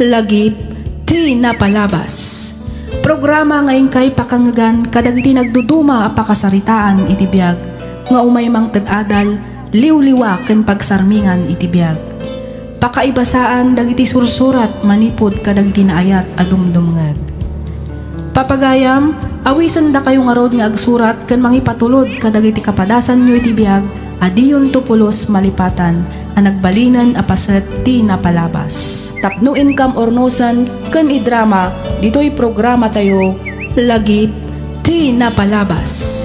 Lagip ti napalabas. Programa ngayon kay pakangagan kadagiti nagduduma a pakasaritaan iti biag nga umay mang tadadal liwliwa ken pagsarmingan iti biag. Pakaibasaan dagiti sursurat manipod kadagiti naayat a dumdumngeg. Papagayam awisan da kayo nga rod nga agsurat ken mangipatulod kadagiti kapadasan nyo iti biag adiyon tupulos malipatan a nagbalinan a paset ti napalabas. Tapno income ornosan ken idrama dito'y programa tayo Lagip ti napalabas.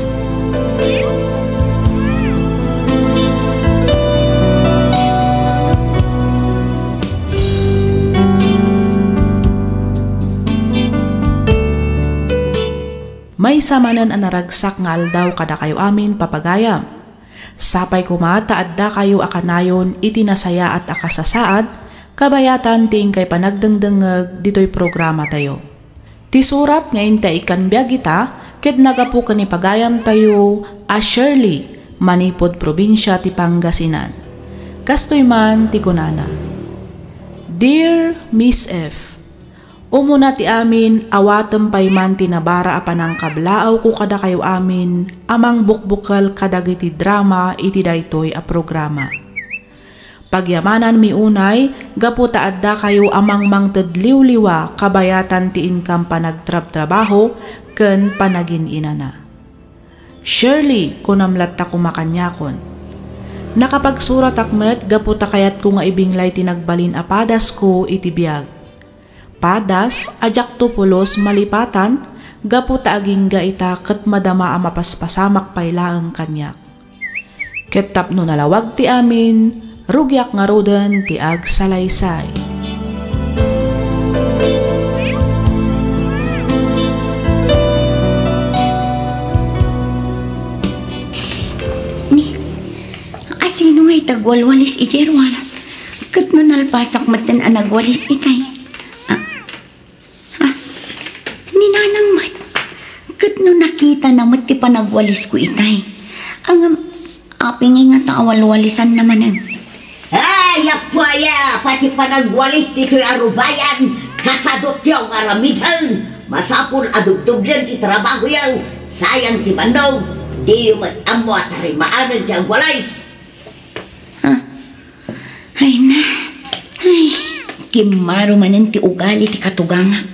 May samanan ang naragsak nga aldaw kada kayo amin papagayam. Sapay kumata adda kayo akanayon iti nasaya at akasasaad, kabayatan ting kay panagdengdengeg dito'y programa tayo. Ti surat ngayon ta ikanbiag ita, ket nagapu ni pagayam tayo a Shirley, manipod probinsya ti Pangasinan. Kastoy man ti kunana. Dear Miss F, umuna ti amin awatem payman tinabara a panangkablaaw ko kada kayo amin amang bukbukal kadagiti drama iti daytoy a programa. Pagyamanan mi unay gaputa adda kayo amang mangtedliwliwa kabayatan ti income panagtrab-trabaho ken panagin-inana. Shirley kunamlat ta kumakanyakon. Nakapagsurat akmet gaputa kayat ko nga ibinglay tinagbalin a padas ko iti biag. Padas, ajak tupulos malipatan, gaputa aging ita ket madama a mapaspasamak paylaeng kanyak. Ket tapno nalawag ti amin, rugyak nga roden ti ag salaysay. Ni, asino nga'y tagwalwalis ijerwara? Ket no nalpasak matan a nagwalis itay. Ninanang mat, ket no nakita na mat ti panagwalis ko itay. Ang aping nga taawalwalisan naman ang. Ay, apaya, pati panagwalis dito'y arubayan, kasadot yung aramitan, masapul adugdug yan ti trabaho yaw, sayang ti mandaw, di yung amo at harimaanan ti agwalis. Ay na, ay, kimaro manan ti ugali ti katugangak.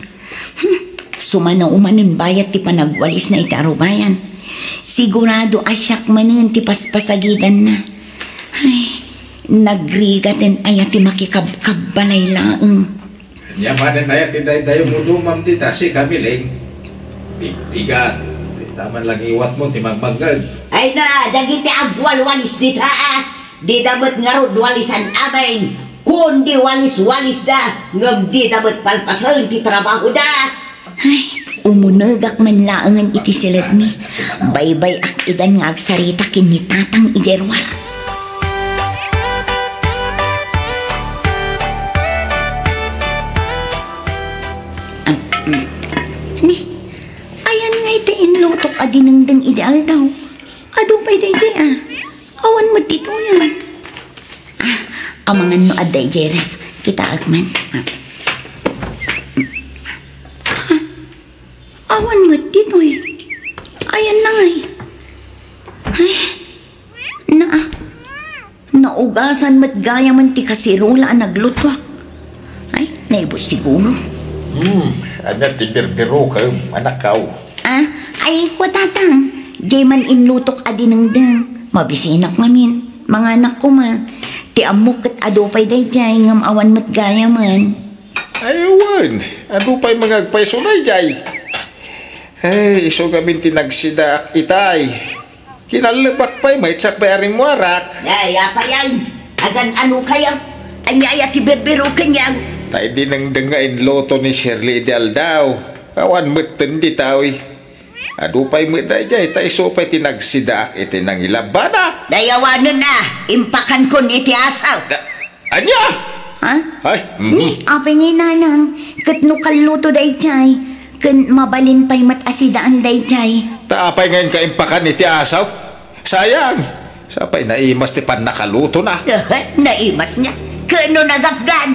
Sumanaw umanin bayat ti panagwalis na iti arubayan. Sigurado asyak manin ti paspasagidan na. Ay, nagrigaten ayat ti makikabbalay laeng. Yamanan ayat ti dayo mo dumam ti tasi kamiling. Bigat. Taman lang iwat mo ti magmagad. Ay na, dagiti agwalwalis dita Di dapat nga rod walisan amin. Kundi walis-walis da, ngam di dapat palpasan ti trabaho da. Ay, umunagak man laangan iti silad mi. Baybay ak idan nga agsarita kin ni Tatang Ijerwar. Ni, ayan nga iti inlutok adinengdeng ideal daw. Ado pa'y day awan mo dito yan. Amangan mo aday jere. Kita agman. Awan mo dito ayan na nga Ay, naugasan mo't gaya man ti kasirula ang naglutwak. Ay, naibos siguro. Anak ti berbero kayo, anak kaw. Ay, ko Tatang. Di man inlutok adinengdeng. Mabisinak namin. Mga anak ko ma. Ti amok at adupay day jay ngam awan mo't gaya man. Aywan, adupay mga agpaisunay jay. Ay, iso gamin tinagsida itay. Kinalabak pa'y may tsak pa aring muarak. Ay, apa yan? Agan ano kaya? Anyaya ti berbero kanyang. Tay din ang dengain loto ni Shirley Ideal daw. Awan mutin di tawi. Adupay mo day jay, tay iso pa'y tinagsida iti nang ilabana. Dayawanan na, impakan ko ni iti asaw. Anya? Ha? Ay, Ni, apay ngay nanang. Kat no kaluto day jay. Kan mabalin pa'y matasida day jay. Taapay ngayon kaimpakan iti asaw. Sayang. Sapay naimas ti pan nakaluto na. Naimas niya. Kano nagapgan?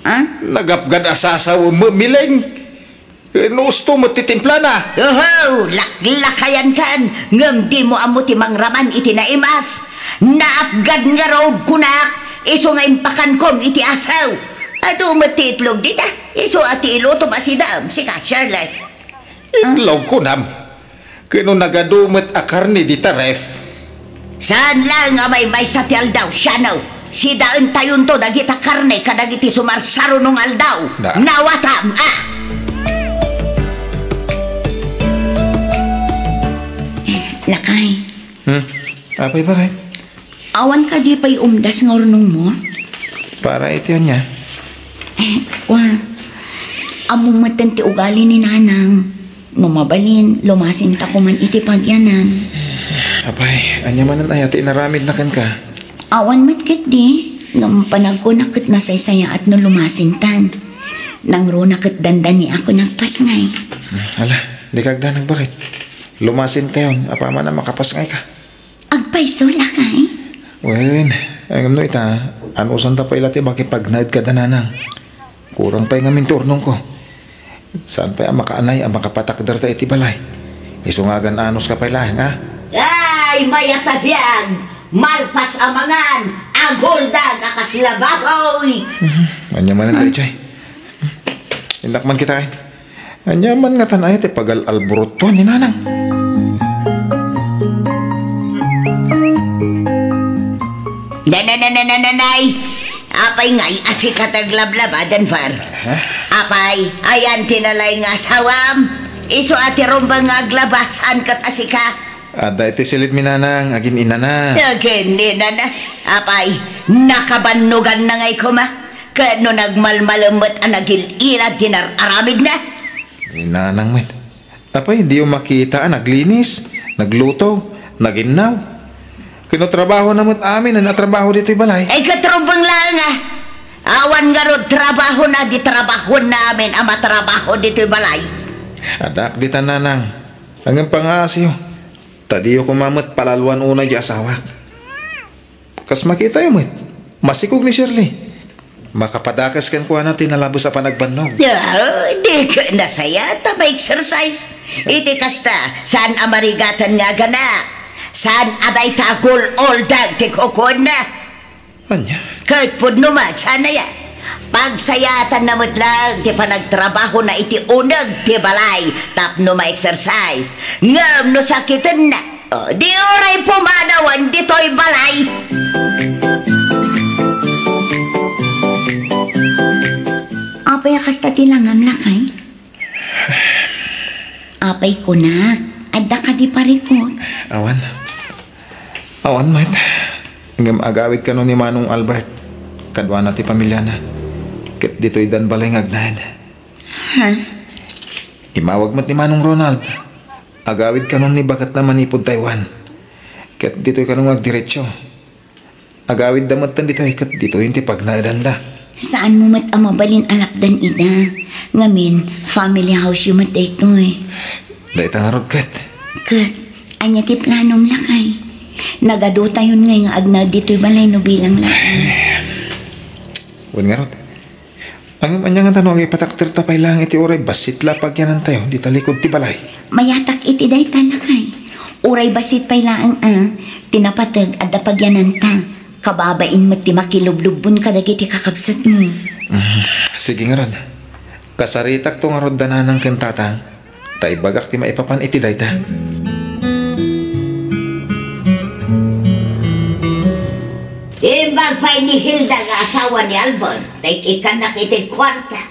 Ha? Nagapgad asasaw mamiling. Nusto mo titimpla na. Oho, laklakayan kan. Ngam di mo amo ti mangraman iti naimas. Naapgad nga road kunak. Iso nga impakan kon iti asaw. Ado matitlog dita. Iso ati iluto masidam si ka Charlotte. Itlog ko nam. Kano nagadumot a karni dita ref. Saan lang nga may sa ti aldaw siya no. Si daan tayon to dagita karne kadagiti sumarsaro nung aldaw. Nawatam Lakay. Apay bakit? Awan ka di pa'y umdas nga ornong mo? Para ito niya. Among matan ti ugali ni nanang. Numabalin, lumasin ta kuman iti pagyanan. Apay, anya manan ay ati inaramid na kan ka. Awan matkit di. Ngam panag ko nakit nasaysaya at no lumasintan. Nang ro nakit dandan ni ako nagpasngay. Hala, di kagdanag bakit? Lumasin tayon, apa man na makapasngay ka. Agpaiso lakay? Wen, ang no ita, anusan ta pa ilati bakit pagnaid ka dananang. Kurang pa yung turnong ko. Saan pa ang makaanay ang makapatakdar ta iti balay? Isungagan anos ka pa ilang, ha? Ay, mayatabian! Malpas amangan! Ang huldag akaslabahoy! Anya man ang chay. Indak man kita kain. Anya man nga tanay te pagal-alburutuan ni nanang. Nanay! Apay ngay asikataglablabadan far. Apay, ayan tinalay nga sawam. Iso ati rombang nga aglabasan kat asika. Ada iti silit mi nanang, agin ina na. Agin ina na. Apay, nakabanugan na ngay kuma. Kano nagmalmalamot ang nagililad dinararamid na. Nanang met. Apay, di yung makita naglinis, nagluto, naginaw. Kinotrabaho na mo't amin na natrabaho dito'y balay. Ay katrubang lang Awan nga ro trabaho na di trabaho namin ang matrabaho dito'y balay. Adak di tananang. Hanggang pangasyo. Tadiyo kumamot palalwan una di asawa. Kas makita yung met. Masikog ni Shirley. Makapadakas kan kuha natin nalabos sa panagbanog. Di ka nasaya ta ma-exercise. Iti kasta saan amarigatan nga gana. Saan aday tagol oldag ti kukon na. Anya? Kahit po naman, sana yan. Pagsayatan na mo't lang, ti panagtrabaho na iti unag, ti balay, tapno ma-exercise. Ngam no sakitan na. Di oray pumanawan, dito'y balay. Apay akasta tilangam lakay? Apay kunak, adda ka di parikot. Awan, mate. Hanggang agawid ka nun ni Manong Albert. Kadwa na ti pamilya na. Kit dito'y dan balay ngagnad. Ha? Imawag mo't ni Manong Ronald. Agawid ka nun ni bakat naman ipod Taiwan. Kit dito'y ka nung agdiretsyo. Agawid damot tan dito'y kat dito'y hindi pagnadanda. Saan mo mat amabalin alapdan ida? Ngamin, family house yung mat dito'y. Dahil tangarod kat. Kat, anya ti planom lakay. Nagaduta yun ngay nga agna dito'y balay no bilang lakay. Wan nga rod. Ang anya nga tanong ay patakter tapay lang iti oray basit lapag yanan tayo. Di talikod ti balay. Mayatak iti day talakay. Uray basit pay laang tinapatag at dapagyanan ta. Kababain mo ti makilublubon kadagiti kakabsat mo. Sige nga rod. Kasaritak to nga rod dananang kentata. Tay bagak ti maipapan iti day ta. Imbag pa'y ni Hilda nga asawa ni Albon. Tay ikanak iti kwarta.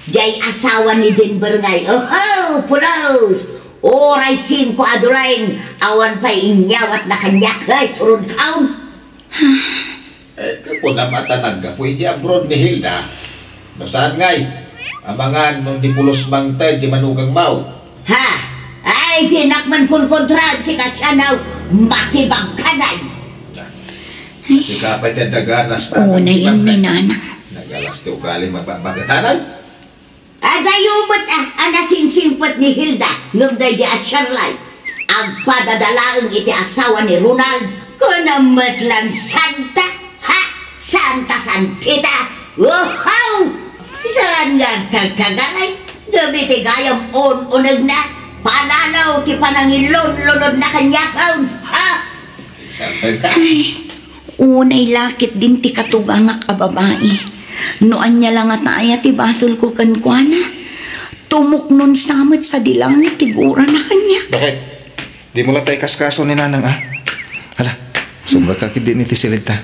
Jay asawa ni Denver ngay. Oh, pulos! Oray 5 adulain. Awan pa'y inyawat na kanyak. Ay, surun kaon. Kung namatanaga po iti abroad ni Hilda. No saan ngay? Amangan nung di pulos bang tayo di manugang mau. Ha? Ay, tinakman kong kontraan si Kasyanaw. Matibang kanay. Si kapay tayo daganas na. Oo na yun ni nana. Nagalas ti ugali magbagatanan. Adayumot anasinsingpot ni Hilda nung dadya at Sharlay. Ang padadalaang iti asawa ni Ronald. Kunamat lang Santa. Ha? Santa Santita. Wow! Hanggang tagtagaray, gabi ti gayam unag na, pananaw ti panangilon-lunod na kanyakaw, ha? Ay, unay lakit din ti katugangak a babae. Noan niya lang at naaya ti basol ko kankwana. Tumuknon samot sa dilangit ti gura na kanya. Bakit? Di mo lang tayo kaskaso ni nanang, ah? Hala, sumra ka kid din iti silita.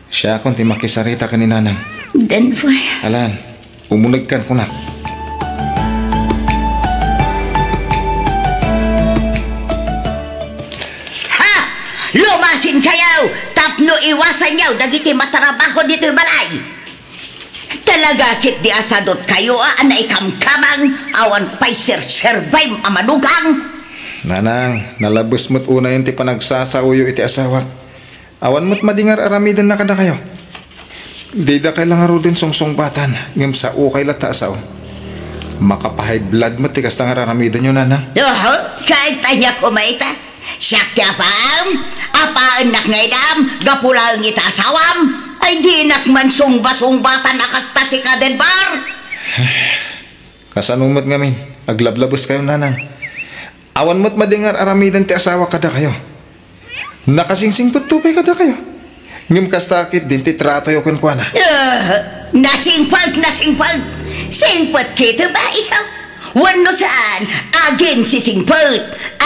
Siya akong ti makisarita ka ni nanang. Denver. Alan, umunag kan kunak. Ha! Lumasin kayo! Tapno iwasan niyo, dagiti matarabaho dito balay. Talaga kit di asadot kayo, na ikamkamang awan pa'y sir-serbay amanugang. Nanang, nalabos mo't una yun ti panagsasauyo iti asawak. Awan mo't madingar aramidan na kada kayo. Di da kailang aro din sungsung-batan, ngam sa ukay lata asaw. Makapahay blood mo't ti kastang aramidan yun, nanang. Doho, kahit tanya ko maita. Siyak ti apam, apaan nak ngaydam, gapulang ita asawam. Ay di nak man sungba-sungbatan nakasta si Kadenbar. Kasanumot ngamin, aglablabos kayo, nanang. Awan mo't madingar aramidan ti asawa kada kayo. Nakasingsingpot tupay kada kayo. Ngim kastakit din ti trato yo kuana. Nasingpag. Singpot kita ba isaw? Wano saan? Agin si singpot.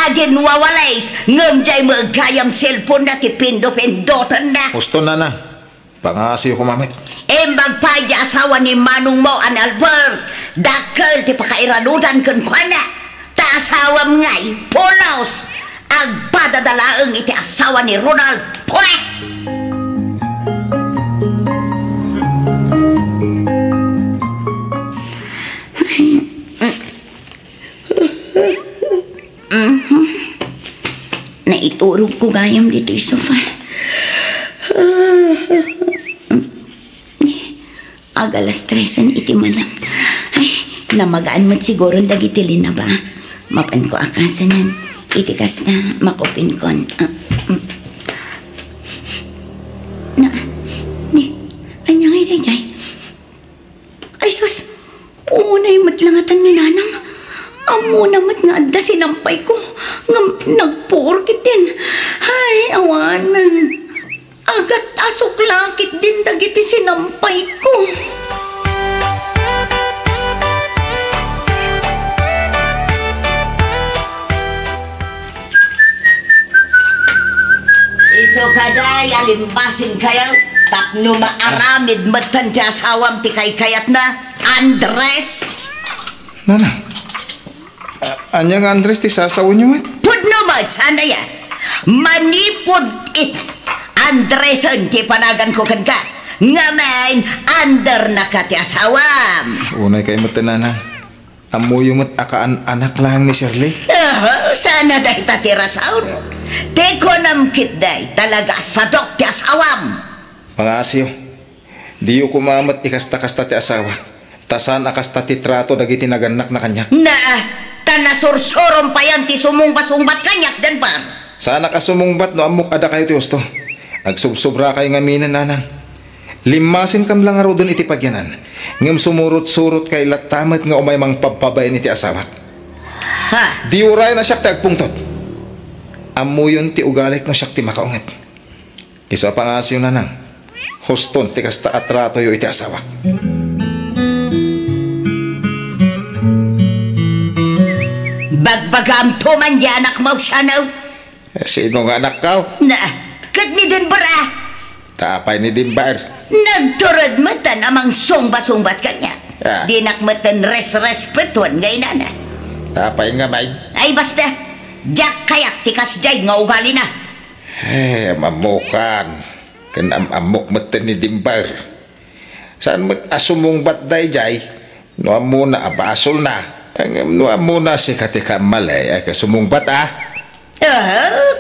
Agin wawalays. Ngam jay magkayam cellphone na ti pindo-pindotan na. Gusto, nanang. Pangasiyo ko, mamit. Magpay asawa ni Manong mo an Albert. Dakkel ti pakairanudan kuana. Ta asawam ngay, polos. Ang padadalaang iti asawa ni Ronald. Pweh! Naiturog ko gayam dito yung sofa. Agalas 3 iti manam. Ay, namagaan mo't siguro dagiti na ba? Mapan ko akasanan. Itikas na makupin kon. Anyang itay. Ay sus, unay matlangatan ni nanang. Amuna mat nga adda sinampay ko. Nagpurkit din. Ay, awanan. Agat asuklakit din dagiti sinampay ko. Iso kaday, alimbasin kayo. Tapno maaramid matan ti asawam ti kayat na Andres. Nanang, anyang Andres ti sasaw niyo, mat? Pudno ba? Sana ya. Manipod it. Andreson ti panagan ko kan ka. Ngamen, under na ka ti asawam. Unay kayo mat, nanang. Amuyo mat akaan anak lang ni Shirley. Sana dahi tatira saun. Teko namkit dahi talaga sadok ti asawam. Pangasiyo, di yu kumamat ikasta-kasta ti asawa. Tasan akasta ti trato dagiti naganak na kanya. Tanasursurom pa yan ti sumungba-sungbat kanyak den par. Sana ka sumungbat no amok ada kayo ti usto. Agsubsobra kayo ngaminan, nanang. Limasin kam lang aro dun iti pagyanan. Ngam sumurot-surot kay latamat nga umay mang pagpabayan iti asawa. Ha? Di uray na siyak ti agpungtot. Amuyon ti ugalik no siyak ti makaunget. Isa pangasiyo, nanang. Huston ti kasta atrato yo iti asawa. Bagbagam to man di anak mo siya no? Sino nga anak kao? Kat ni Denver Tapay ni Dimbar. Nagturad matan amang sungba-sungbat kanya. Di nakmatan res-respetuan ngay nana. Tapay nga may. Ay basta, jak kayak tikas jay nga ugali na. Mamukan. Kan amok matan ni Dimbar. Saan mat asumong batday jay? Nuam muna abasol na. Nuam muna si katika malay ay kasumong bat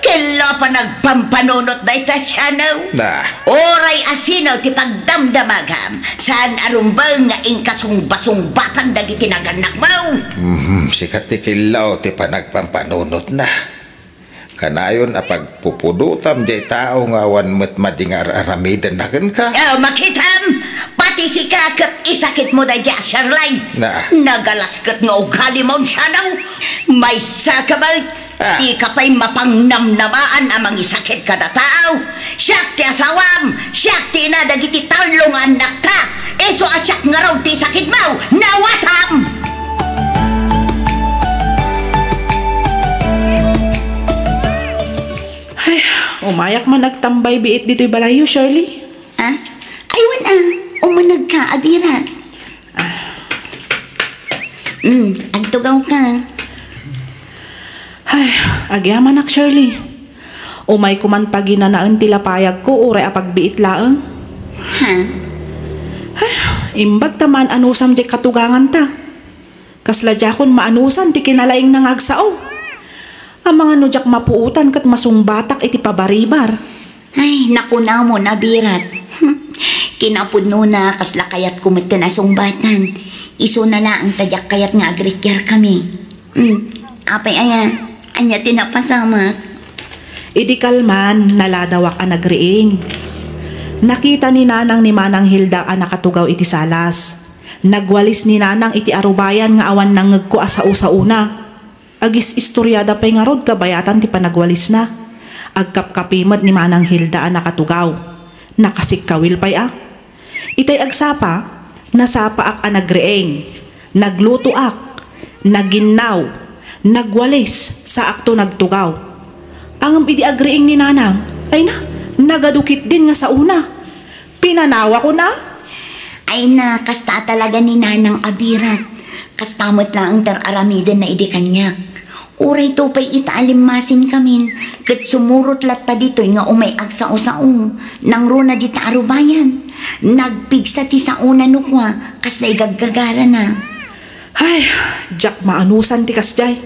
Kela pa nagpampanunot na ita siya no? Oray asino ti pagdamdamagam. Saan arumbal nga inkasungba-sungbatan dagi tinaganak mo? Sikat ti kilaw ti panagpampanunot na. Kanayon apagpupudutam di tao nga awan mo't madingar aramidan na ka. Makitam! Pati si kakap isakit mo da dya, Sherline. Na. Nagalaskat nga ugali mo siya daw. May sakabal. Di ka pa'y mapangnamnamaan amang isakit ka na tao. Siyak ti asawam, siyak ti inadagiti talong anak ta. Eso at siyak nga raw ti sakit mo, nawatam! Ay, umayak man nagtambay biit dito'y balayo, Shirley. Aywan umunag ka, Abirat. Agtugaw ka. Ay, agyaman nak, Shirley. Umay kuman paginanaan tilapayag ko uray apagbiit laang. Ha? Ay, imbag taman anusam di katugangan ta. Kasla jakon maanusan ti kinalaing nangagsao. Ang mga nujak mapuutan kat masungbatak iti pabaribar. Ay, nakunaw mo na, Birat. Kinapudno na kasla kayat kumita na sungbatan. Iso na lang ang tadyak kayat nga agrikyar kami. Apay anya tinapasamak. Idi kalman naladawak ang nagriing. Nakita ni Nanang ni Manang Hilda ang nakatugaw iti salas. Nagwalis ni Nanang iti arubayan nga awan nang ngagko asao sa una. Agis istoryada pa'y nga rod kabayatan ti panagwalis na. Agkapkapimad ni Manang Hilda ang nakatugaw. Nakasikkawil pa'y Itay agsapa, nasapa ak ang nagriing. Nagluto ak, naginaw, nagwalis sa akto nagtugaw. Ang idi agriing ni Nanang, ay nagadukit din nga sa una. Pinanawa ko na. Ay kasta talaga ni Nanang Abirat. Kastamot lang ang tararamidan na idi kanyak. Uray to pa'y itaalimmasin kamin. Kat sumurot lat pa dito'y nga umay agsao-sao. Nang runa di taarubayan. Nagpigsa ti sa una nukwa. Kaslay gaggagara na. Ay, jak maanusan ti kasjay.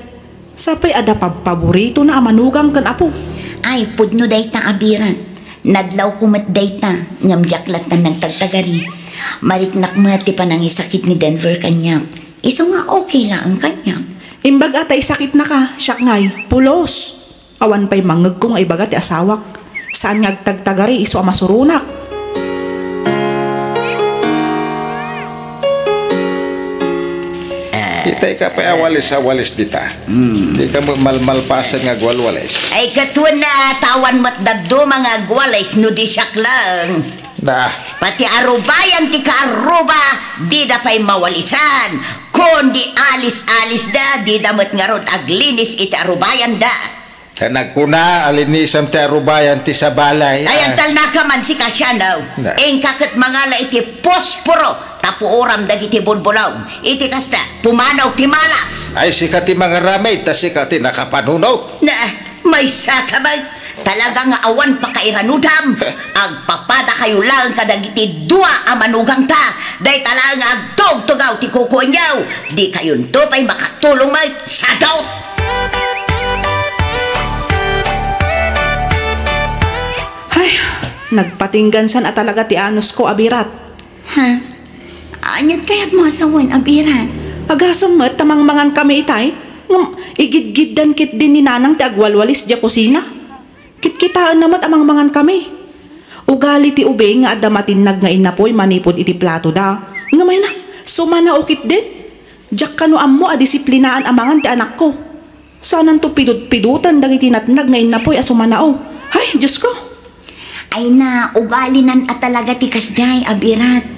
Sapay ada paborito na amanugang kan apo. Ay, pudno dayta Abirat. Nadlaw kumat dayta. Ngamjaklat na nagtagtagari. Mariknak mo ti panangisakit ni Denver kanyak. Iso nga okay lang ang kanyak. Imbag atay sakit na ka, siyak ngay, pulos. Awan pa'y mangag kong ay baga ti asawak. Saan nga agtagtagari iso amasurunak. Itay ka pa awalis-awalis dita. Di ka malmalpasan nga gwalwalis. Ay katwan na tawan mo't daddo mga gwalays no di siyak lang. Pati arubayan ti kaaruba, di da pa'y mawalisan. Kundi alis-alis da, di damot nga rod aglinis iti arubayan da. Nagkuna, alinisam ti arubayan ti sa balay. Ay, ang tal na ka man si Kasyanaw. Eng kakit mangala iti posporo, tapu oram dagiti bulbulaw. Iti kasta, pumanaw ti malas. Ay, sikat ti mga ramay, ta sikat ti nakapanunot. May sakabag. Talaga nga awan pa kairanudam. Agpapada kayo lang kadagiti dua amanugang ta. Day talaga agtog-tugaw ti kukunyaw. Di kayon to pa'y makatulong may sadaw. Ay, nagpatinggansan at talaga ti anos ko, Abirat. Ha? Anyat kaya't mo asawan, Abirat? Agasam mo't tamang mangan kami itay. Igid-giddan kit din ni Nanang ti agwalwalis di kusina. Kitkitaan namat amang mangan kami. Ugali ti ube nga adamatin nagngain na po'y manipod iti plato da. Nga may na, sumana ukit din. Diyak kano ammo adisiplinaan amangan ti anak ko. Saanan to pidut-pidutan dagiti natnag ngain na po'y asumanao. Ay, Diyos ko. Ay ugali nan at talaga ti kasjay, Abirat.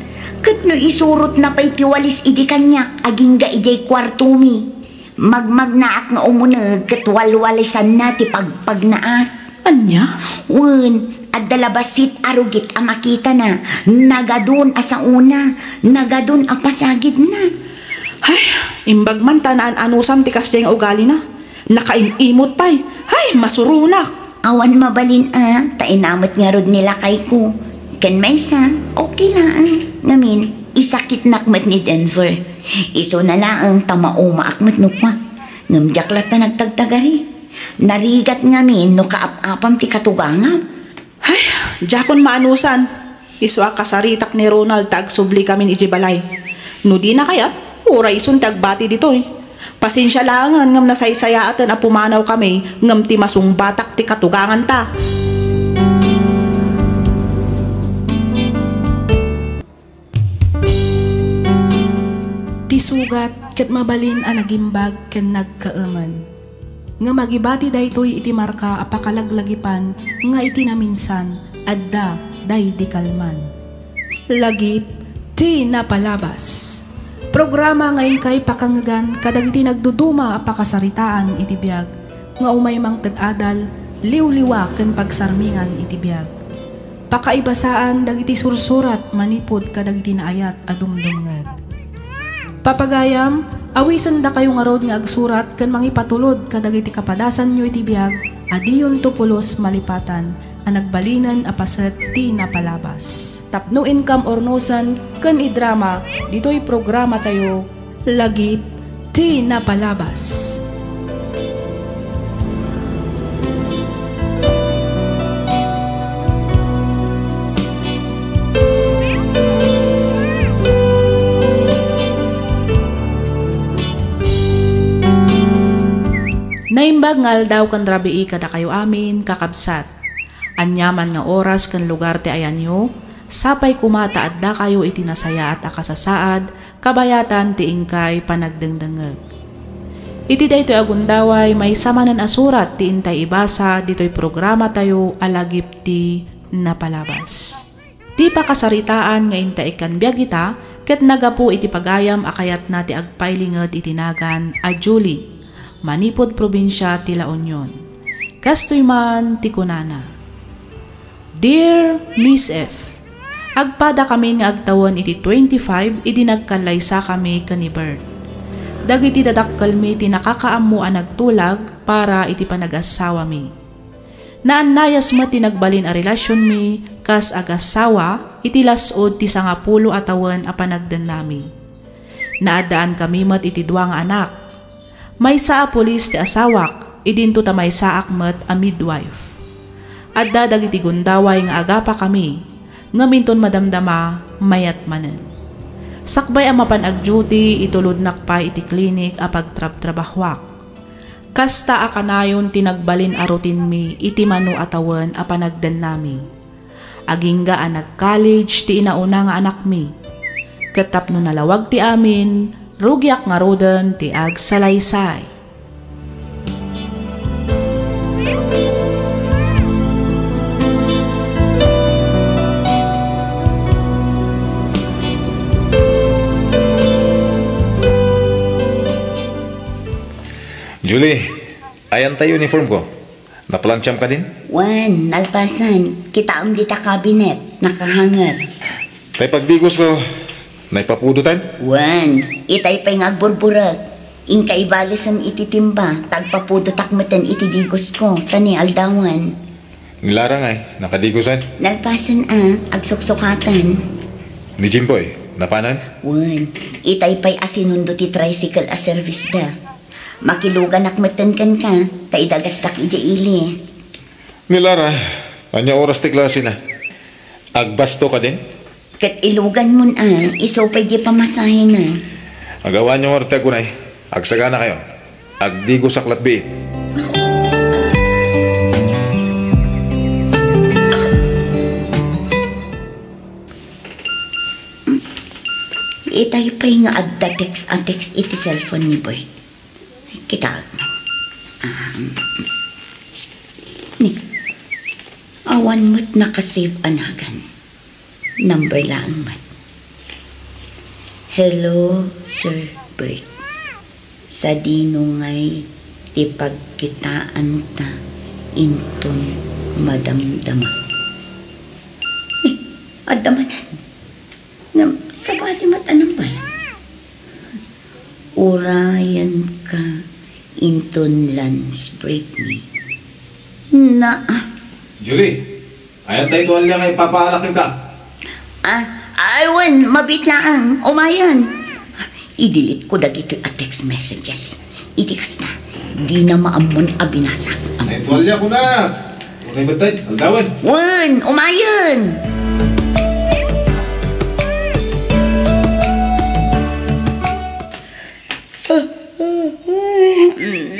Kat no isurot na pa'y tiwalis idi kanyak, aging ga ijay kwartumi. Magmag na ak nga umunag, kat walwalisan na ti pagpag na ak. Anya? At dalabasit arugit ang makita na. Nagadun asa una. Nagadun ang pasagid na. Ay, imbag man tanaan anusan ti kasjay nga ugali na. Nakaimimot pa'y. Ay, masurunak. Awan mabalin tainamot nga rod nila kay ko. Kan may sa, okay lang. Ngamin, isakit nakmat ni Denver. Iso na lang tamao maakmat nukwa. Ngamjaklat na nagtagtagari. Narigat ngamin no kaap-apam ti katugangam. Ay, jakon maanusan. Iswa kasaritak ni Ronald tagsubli kami ni Jibalay. No di na kayat, uray isun tagbati ditoy. Pasensya langan ngam nasaysayatan a pumanaw kami ngam ti masung batak ti katugangan ta. sugat ket mabalin a nagimbag ken nagkaeman. Nga magibati daytoy iti marka apakalaglagipan nga iti naminsan adda day di kalman. Lagip ti napalabas. Programa ngayon kay pakangagan kadag iti nagduduma apakasaritaan iti biyag nga umay mang tadadal liwliwa ken pagsarmingan iti biyag. Pakaibasaan dagiti sursurat manipod kadag iti naayat a dumdumngeg. Papagayam, awisan da kayo nga rod nga agsurat ken mangipatulod kadag iti kapadasan nyo iti biyag adiyon tupulos malipatan a nagbalinan a paset ti napalabas. Tapno income ornosan ken idrama ditoy programa tayo lagip ti napalabas. Naimbag ngal daw kan rabii kada kayo amin kakabsat. Anyaman nga oras kan lugar ti ayan nyo, sapay kumata adda kayo itinasaya at akasasaad, kabayatan ti ingkay panagdengdengeg. Iti daytoy agundaway may samanan asurat ti intay ibasa ditoy programa tayo alagip ti napalabas. Ti pakasaritaan nga intay ikan biyagita, ket nagapu iti pagayam akayat na ti agpailinget itinagan a Julie. Manipod probinsya ti La Union. Kastoy man ti kunana. Dear Miss F, agpada kami nga agtawan iti 25 iti nagkalaysa kami kani Bert. Dagiti dadakkel mi ti nakakaammo a nagtulag para iti panag-asawa mi. Naannayas mo ti nagbalin a relasyon mi kas agasawa iti lasod ti 10 atawan a panagden nami. Naadaan kami met iti 2 nga anak. May saa polis ti asawak, idinto ta may saak met a midwife. Adda dagiti gundaway nga agapa kami, nga minton madamdama mayat manen. Sakbay ang mapan ag-duty itulod nakpay iti klinik a pagtrabtrabahwak. Kasta akanayon tinagbalin a rutin mi iti mano atawan a panagden nami. Agingga a nag-college ti inauna nga anak mi. Katapno nalawag ti amin, rugyak nga roden ti agsalaysay. Julie, ayan tayo uniform ko. Napalansyam ka din? Wan, nalpasan. Kita di ta kabinet, nakahanger. Tay pagdigos ko, naipapudutan? Wan, itay pa'y ngagburburak. Inka ibalisan ititimba, tagpapudutak meten itidigos ko, tani aldawan. Nilarang ay, nakadigosan? Nalpasan agsuksukatan. Ni Jimboy, napanan? Wan, itay pa'y asinundo ti tricycle a service da. Makilugan akmeten kan ka, kaidagastak ili. Nilara, anya oras ti klase na. Agbasto ka din? Kat ilugan mo iso pa'y di pamasahin na. Agawan yung orta ko na agsagana kayo. Agdigo sa klatbiit. Itay pa'y nga agda text iti cellphone ni Boy. Kita ni awan mo't nakasave anagan. Number lang mat. Hello, Sir Bert. Sa dinungay ti pagkitaan ta inton madamdama. Adamanan. Sa bali mat anong bala? Urayan ka inton lunch break ni. Na. Julie, ayan tayo tuwalya kay papaalaki ka. Aywan, mabitlaan. Umayan. I-delete ko dagito at text messages. Itikas na. Di na maamon abinasak. Ay, tuwalya ko na. Okay ba tayo? Aldawan. Wan, umayan.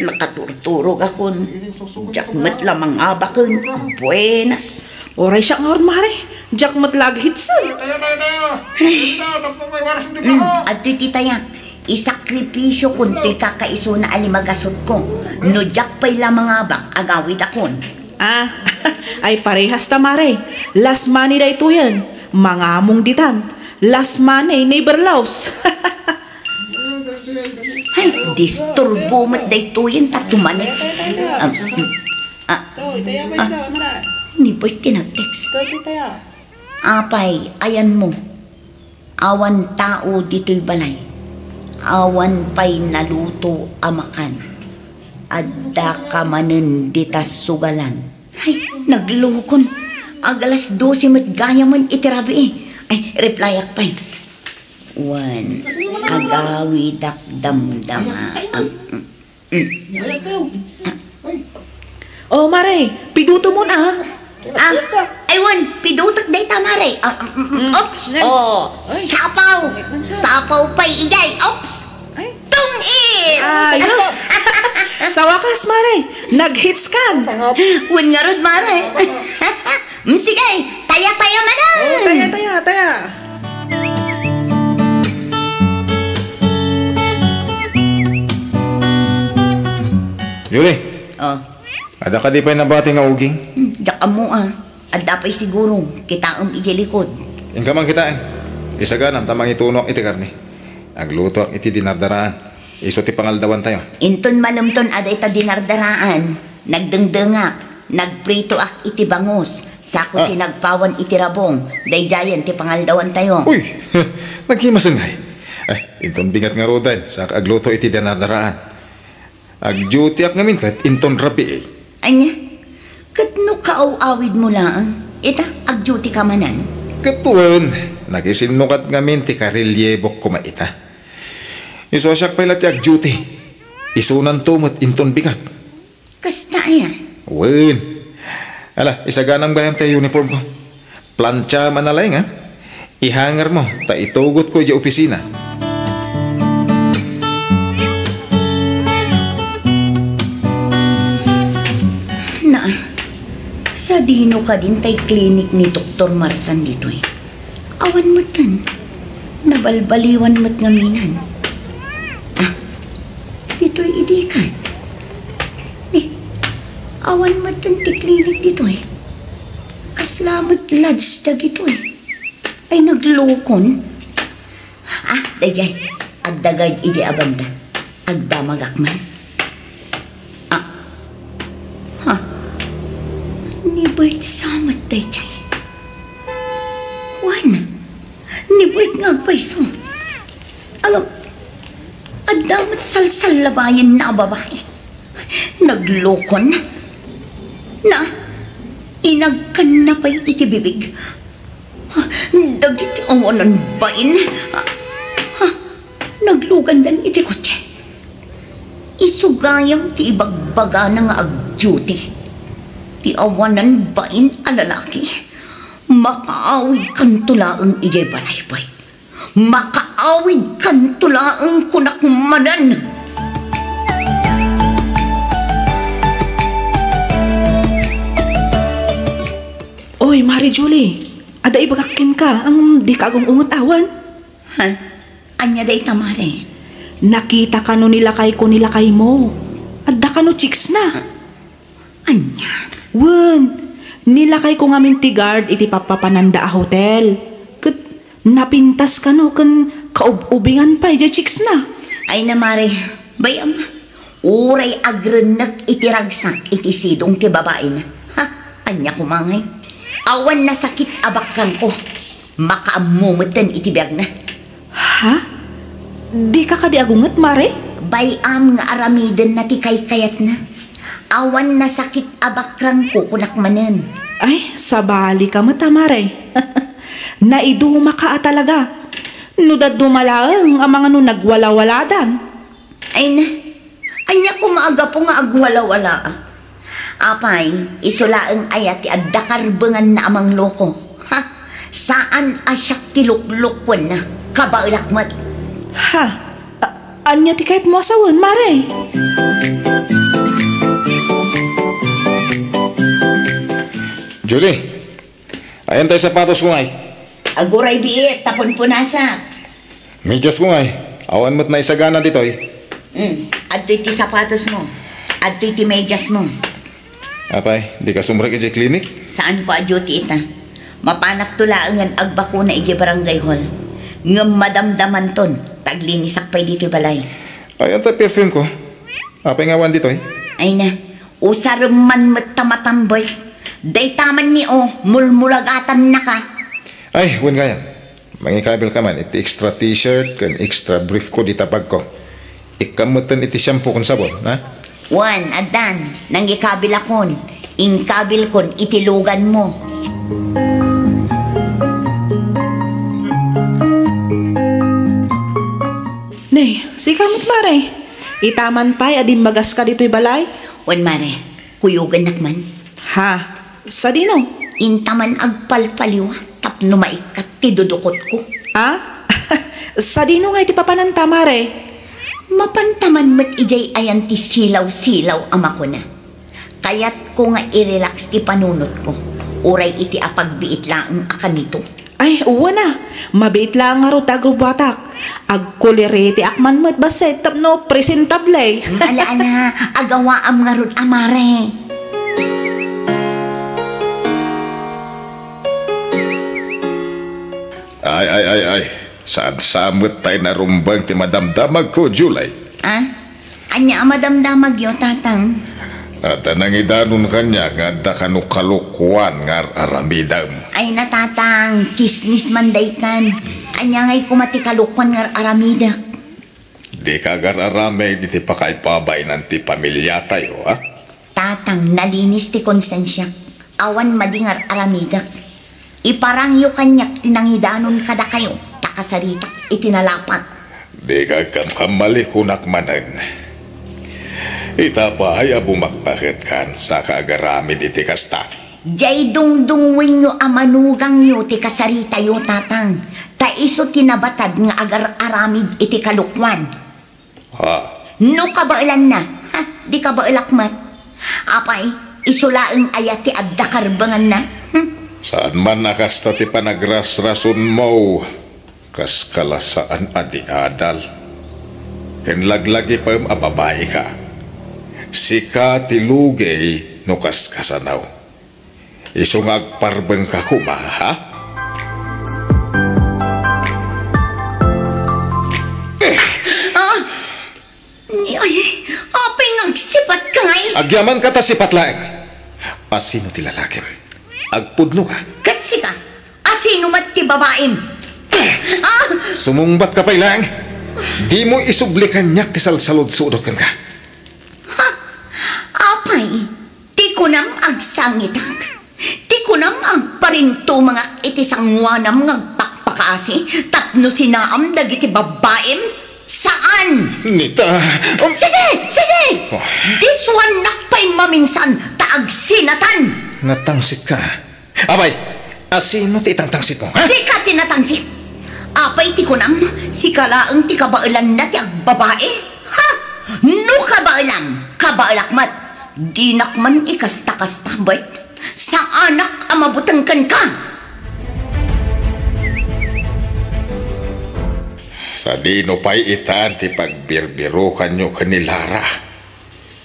Nakaturturog akon. Jakmet lamang abakon. Buenas. Oray siya nga ormare, jakmat laghit sa. At titayak. Isakripisyo kunti kakaiso na alimagasot ko. No jak pa'y lamang abak agawid akon. Ay parehas ta Mare. Last money da ito yan. Mga among ditan. Last money, neighbor laws. Ay, disturbo mat da ito yan tatumanix. Ni boy tinag-text. Apay, ayan mo. Awan tao dito'y balay. Awan pa'y naluto amakan. Adda ka manen ditas sugalan. Ay, naglukon. Agalas 12 mat gaya man itirabi eh. Ay, replyak pa'y. Wan, agawi dak damdama. Oh Mare, piduto mo na. Aywan, pidutak day tamare. Ops, sapaw. Sapaw pa'y igay. Ops, tungin. Ayos. Sa wakas Mare, nag-hits ka. Wan nga rod, mare. Sige, taya-taya manan. Taya. Julie, Oh, ada ka di pa'y nabati nga uging? daka mo Adda pa'y siguro, kita ijelikod. Yung kamang kitain. Isaganam tamang itunok iti karni. Agluto iti dinardaraan. Iso ti pangaldawan tayo. Inton malumton aday ta dinardaraan. Nagdengdengak, nagprito iti bangus. Sako si nagpawan iti rabong. Dayjayan ti pangaldawan tayo. Uy, naghimasan ngay. Ay, inton bigat nga rodan. Sa agluto iti dinardaraan. Agduty ak nga mintat, inton rabi eh. Anya, katno kaaw-awid mo lang. Ita, agduty ka manan. Katuan, nagisinnukat nga minti karilyebok kumaita. Isosyak pa'y lati agduty. Isunan tumot inton bigat. Kasta ya. Wen. Ala, isaganang bayam tayo uniform ko. Plancha manalay nga. Ihanger mo, ta itugot ko di opisina. Na, sa dino ka din tay klinik ni Dr. Marsan dito eh. Awan mo tan. Nabalbaliwan mo't ngaminan. Dito'y idikat. Awan mo tan ti klinik dito eh. Kaslamat lads da gito eh. Ay naglukon. Dayay. Agdagad iji abanda. Agdamagakman. Ni Bert samat dayay. Wan. Ni Bert ngagpaiso. Adamat salsal labayan na babae. Naglokon na inagkan na pa'y itibibig. Dagiti awanan bain. Naglugan dan iti kotse. Isugayam ti ibagbaga na nga agduty. Ti awanan bain alalaki. Makaawid kan tulaang ijay balaybay. Makaawid kan tulaang kunakmanan. Oy, Mari Julie, ada ibagakin ka ang di kagong ungot-awan. Anya day tamare. Nakita ka no nilakay ko nilakay mo. Adda ka no chicks na. Anya? Wen, nilakay ko nga mintigard iti papapananda a hotel. Kat napintas ka no kan kaubingan pa iti chicks na. Ay na mare, bayam. Uray agrenak iti ragsak iti sidong ti babae na. Anya kumangay. Awan na sakit abakkan ko. Makaamumutan iti biyag na. Di ka kadiagungat, Mare? Bayam nga aramiden na ti kayat na. Awan na sakit abakran ko kunakmanan. Ay, sabali ka mata, Mare. Naiduma ka talaga. Nudad dumalaang ang mga nung nagwala-waladan. Ay na, anya ko maaga po nga agwala-wala. Apay, isulaang ayat ti addakarbengan na amang loko. Saan asyak tiluklukwan na kabailakmat. Anya ti kahit mo asawan, Mare? Julie, ayan tayo sapatos ko ngay. Aguray biit, tapon punasa. Medyas ko ngay. Awan mo't na isagana dito eh. Adto'y ti sapatos mo. Adto'y ti medyas mo. Apay, di ka sumrek iti klinik? Saan ko adyo ti ita? Mapanak tulaangan agbako na iti barangay hall. Ngam madamdaman ton. Taglinisak pa'y dito'y balay. Ay, anta perfume ko. Apay ngawan dito eh. Ay na, usaraman mo't tamatamboy. Day taman ni o, mulmulagatan na ka. Ay, wen kaya. Mangikabil ka man, iti extra t-shirt, kan extra brief ko di tapag ko. Ikamutan iti shampoo kon sabon, ha? Wan, adan, nang ikabil akon. Ingkabil kon, itilugan mo. Nay, si kamot mare. Itaman pa'y adim magas ka dito'y balay. Wan mare, kuyugan nakman. Ha? Sa dino? Intaman agpalpaliwa. Tapno maikat ti dudukot ko. Ah? Sa dino nga iti papananta mare. Mapantaman mat ijay ayan ti silaw-silaw ama ko na. Kaya't ko nga i-relax ti panunot ko. Uray iti apagbiit lang akan nito. Ay, uwa na. Mabait lang nga ro tagrubatak. Agkuliriti akman mo't baset tapno presentable. Ala-ala, agawa am nga rod amare. Ay. Saan samot tayo narumbang ti madamdamag ko, July? Ah? Anya madamdamag yo, tatang? At anang idanon kanya nga da kanukalukuan nga aramidam. Ay natatang, chismis manday kan. Anya nga'y kumatikalukuan nga aramidak. Di ka agararame, di ti pakaipabay ng ti pamilya tayo, ha? Tatang, nalinis ti konsensya. Awan madingar aramidak. Iparangyo kanyak tinangidanon kada kayo. Takasaritak itinalapat. Di ka kamali kunak manan. Ita pa ay bumakpakit kan sa kaagaramid iti kasta. Jay dungdungwin nyo amanugang nyo ti kasarita yo, tatang. Ta iso tinabatad nga agar-aramid iti kalukwan. Ha? No kabailan na. Ha? Di kabailakmat. Apay, isulaang ayati at dakarbangan na. Saan man nakasta ti panagras-rason mo, kas kalasaan adi adal. Kenlaglagi pa yung ababae ka. Sika ti lugay no kas kasanaw. Isungag parbeng ka kuma, ha? Ay, apay ngagsipat ka ngay. Agyaman ka ta sipat laeng. Asino ti lalakim? Agpudno ka. Katsi ka. Asino mat ti babaim? Sumungbat ka pa ilang. Di mo isublikan niyak ti salsalod-sudokan ka. Apay, ti kunam agsangitak. Ti kunam agparinto mga iti sangwanam ngagpakpakaasi. Tapno sinaam dagiti babaim. Saan? Nita. Sige! This one nakpay maminsan taag sinatan. Natangsit ka. Abay, asino ti itang-tangsit mo, ha? Sika tinatangsit. Apay ti kunam, si kalaang ti kabailan na ti agbabae. Ha? No kabailan, kabailakmat. Di nakman ikasta-kasta, bait. Sa anak amabutangkan ka. Sa dino pa'y itaan ti pagbirbirukan nyo kanilara.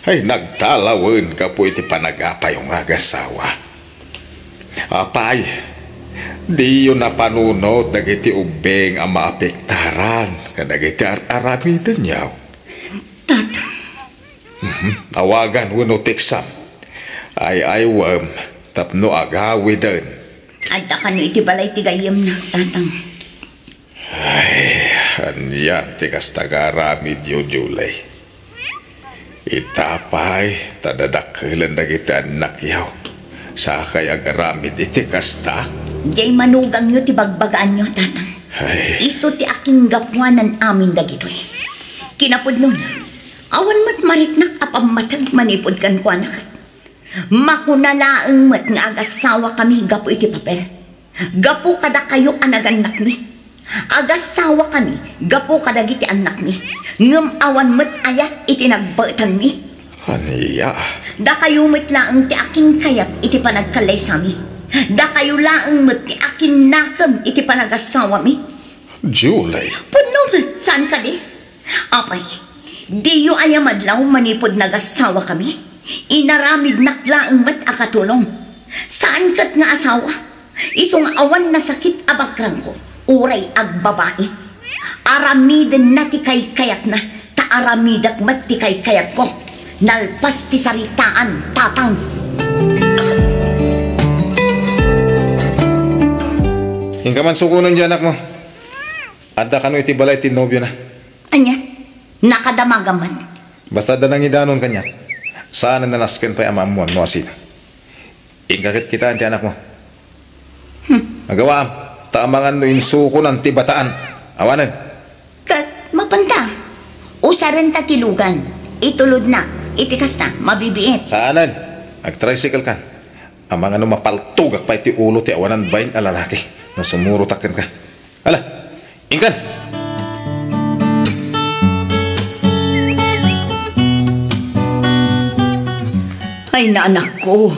Ay nagtalawin ka po iti panagapay yung agasawa. Apay, di yun napanunod dagiti ubeng ang maapektaran kadagiti aramitan niyaw. Tata. Tawagan wano tiksam. Ay wam tapno agawidan. Adda ka no iti balay ti gayem na, tatang. Ay, anyan tikas tagaramid yo, July. Itapay, tadadakilan na kita anak yaw. Sa kay agaramid iti kasta. Jay manugang nyo ti bagbagaan nyo, tatang. Ay, Iso ti aking gapwanan amin dagito eh. Kinapod nun, awan mat mariknak apamatag manipod kan ko anak. Makunalaang mat nga agasawa kami gapo iti papel. Gapo kada kayo anaganak ni. Agasawa kami, gapo kadagiti anak ni. Ngam awan mat ayat iti nagbaitan ni. aniya. Da kayo mat laang ti akin kayat iti panagkalay sami. Da kayo laang mat ti akin nakam iti panagasawa mi. July, Puno mat, saan ka di? Apay, di yu ayamadlaw manipod nagasawa kami. Inaramid nakla ang mat akatulong. Saan kat nga asawa? Isong awan na sakit abakrang ko. Uray ag babae. Aramiden na ti kay kayat na. Taaramidak mat ti kay kayat ko. Nalpas ti saritaan, tatang. Yung ka man sukunan dyan, anak mo. Adda ka no iti balay ti nobyo na. Anya? Nakadamagaman. Basta danang idanon kanya. Saan na nasken pa yung amamuan mo asin. Ingkakit kita ti anak mo. Magawaam. Taamangan no insuko ng tibataan. Awanan. Kat, mapanta. Usaran ta tilugan. Itulod na. Itikas na. Mabibiit. Saanan? Ag-tricycle ka. Amangan no mapaltugak pa iti ulo ti awanan bayin alalaki. Na sumurutakan ka. Ala, ingkan. Ay na anak ko.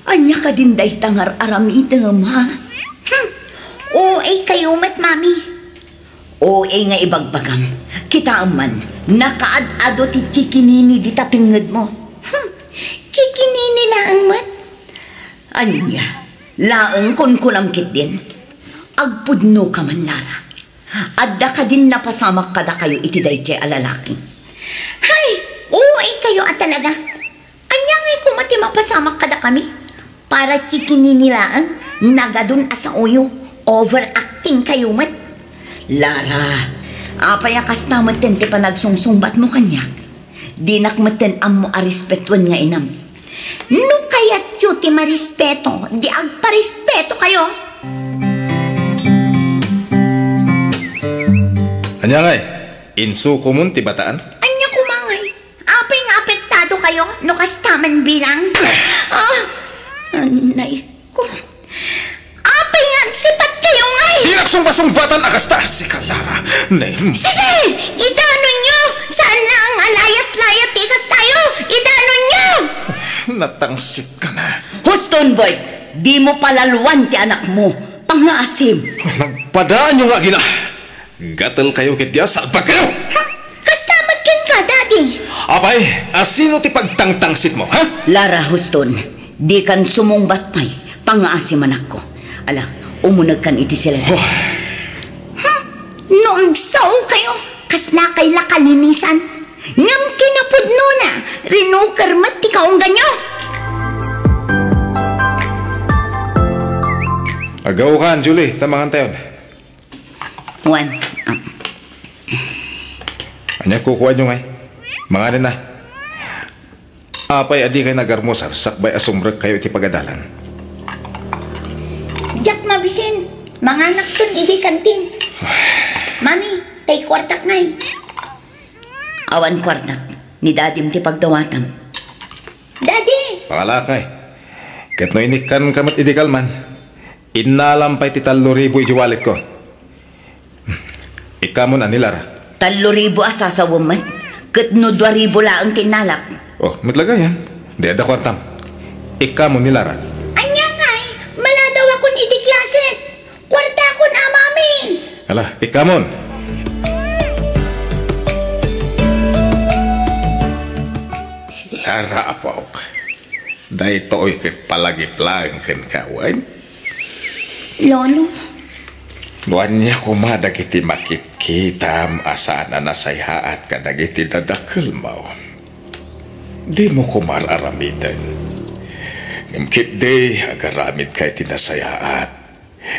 Anya ka din day tangar aramidam ha? OA kayo met mami. OA nga ibagbagam. Kita man, nakaad-ado ti chikinini di tatingad mo. Chikinini laang mat. Anya, laang kon kulamkit din. Agpudno ka man Lara. Adda ka din napasamak kada kayo iti dayjay alalaki. Hay, OA kayo at talaga. Anya ngay kumati mapasamak kada kami. Para chikininilaan, nagadun asa uyo. Overacting kayo mat. Lara, apayakas naman tente pa nagsungsungbat mo kanyak. Dinak maten ang mo arespetuan nga inam. No kaya't yu ti marespeto, di agparespeto kayo. Anya ngay, insuko mo ti bataan? Anya kumangay. Apay nga apektado kayo, no kastaman bilang. Anay ko. Apay nga agsipat kayo ngay. Di nagsumba-sumbatan akasta si Kalara. Sige, idanon nyo. Saan lang ang alayat-layat tigas tayo? Idanon nyo. Natangsit ka na. Huston boy, di mo palaluan ti anak mo. Pangaasim. Nagpadaan nyo nga gina. Gatal kayo kit diya, salpag kayo! Kastamat ken ka, daddy. Apay, asino ti pagtangtangsit mo, ha? Lara Huston, di kan sumungbat pa'y pangaasim anak ko. Ala, umunag kan iti sila. Noong sao kayo, kasla kay lakalinisan. Ngam kinapudno na, rinukar mat ti kaong ganyo. Agaw ka, Julie, tamangan tayo. Juan, Anya kukuha nyo ngay. Mga rin na. Apay, adi kayo nagarmosar, sakbay asumrag kayo iti pagadalan. Jack mabisin, mga anak ton idi kantin. Mami, tay kwartak ngay. Awan kwartak, ni dadim ti pagdawatam. Daddy! Pangalakay. Kat no inikan kamat idi kalman. Inalampay ti 3,000 ijiwalit ko. Ika mo na nilara. 3,000 asasawa man. Kat no 2,000 laang tinalak. Oh, matlagay yan. Di ada kwartam. Ika mo nilara. Anya ngay, maladaw akong idi klaset. Kwarta akong amami. Ala, ika mo. Lara apok. Dahil to'y kit palagip-lang ken kawan. Lolo, Luan niya kumadag iti makit-kitam asaan na nasayhaat kadag iti dadakil mo. Di mo kumararamidan. Ngimkit di agaramid ka iti nasayaat.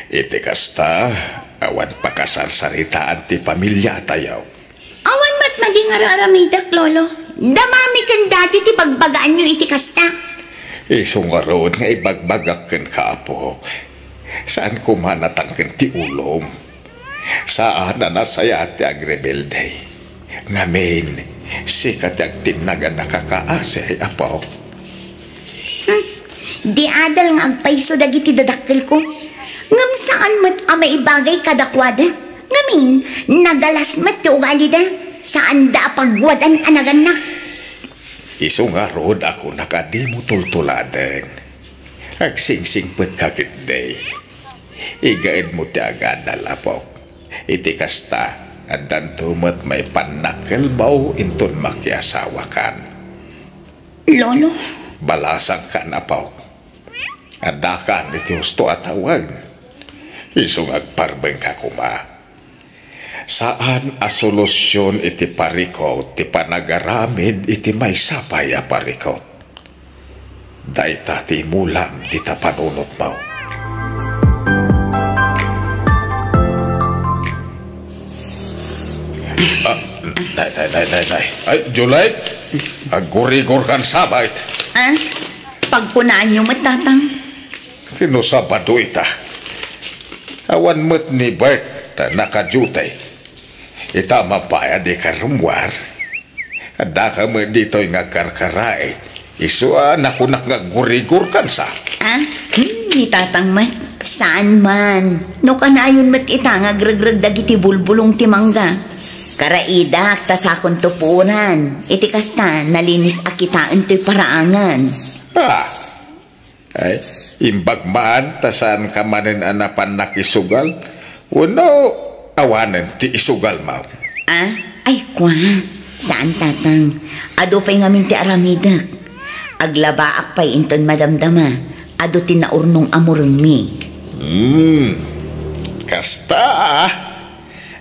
Iti kasta awan pakasarsaritaan ti pamilya tayaw. awan mat mading araramidak, Lolo. Damami kan dati ti pagbagaan nyo iti kasta. Isungarod nga ibagbagak ken kaapok. Saan kumanatang ken ti ulom? Saan na nasayat ti agrebelde? Ngamin, sikat ag tinagan nakakaase ay apaw. Di adal nga agpaiso dagiti dadakkel ko. Ngam saan mat amay ibagay kadakwada? Ngamin, nagalas mat ti ugali da. Saan da pagwadan anaganak? Isungarod ako nakadimu tultuladan. Agsingsing pet kakit day. Igaid mo ti agad na lapok. Iti kasta, At dantumot may panakil bao inton makiasawakan. Lolo, Balasang ka na paw. Adakan iti gusto at tawag. Isungag parbeng ka kuma. Saan a solusyon iti parikot ti panagaramid iti may sapay a parikot. Daita ti mulam di ta panunot mo. Day. Ay, Julay, agurigor kan sabay. Pagpunaan nyo matatang. Kinusabado ita. Awan mo't ni Bert na nakajutay. Ita mapaya di karumwar. Ada ka mo dito'y nga karkaray. Isua nakunak nga gurigor kan sa. Ni tatang man. Saan man? No kanayon mat ita nga gregreg dagiti bulbulong timangga. Karaidak tasakon tupunan. Iti kasta nalinis akitaan to'y paraangan. Ay, imbag man tasan ka manin anapan nakisugal. Uno, awanan ti isugal mo. Ay kwa. Saan tatang? Ado pa'y ngamin ti aramidak. Aglabaak pa'y inton madamdama. Ado tinaurnong amurong mi. Kasta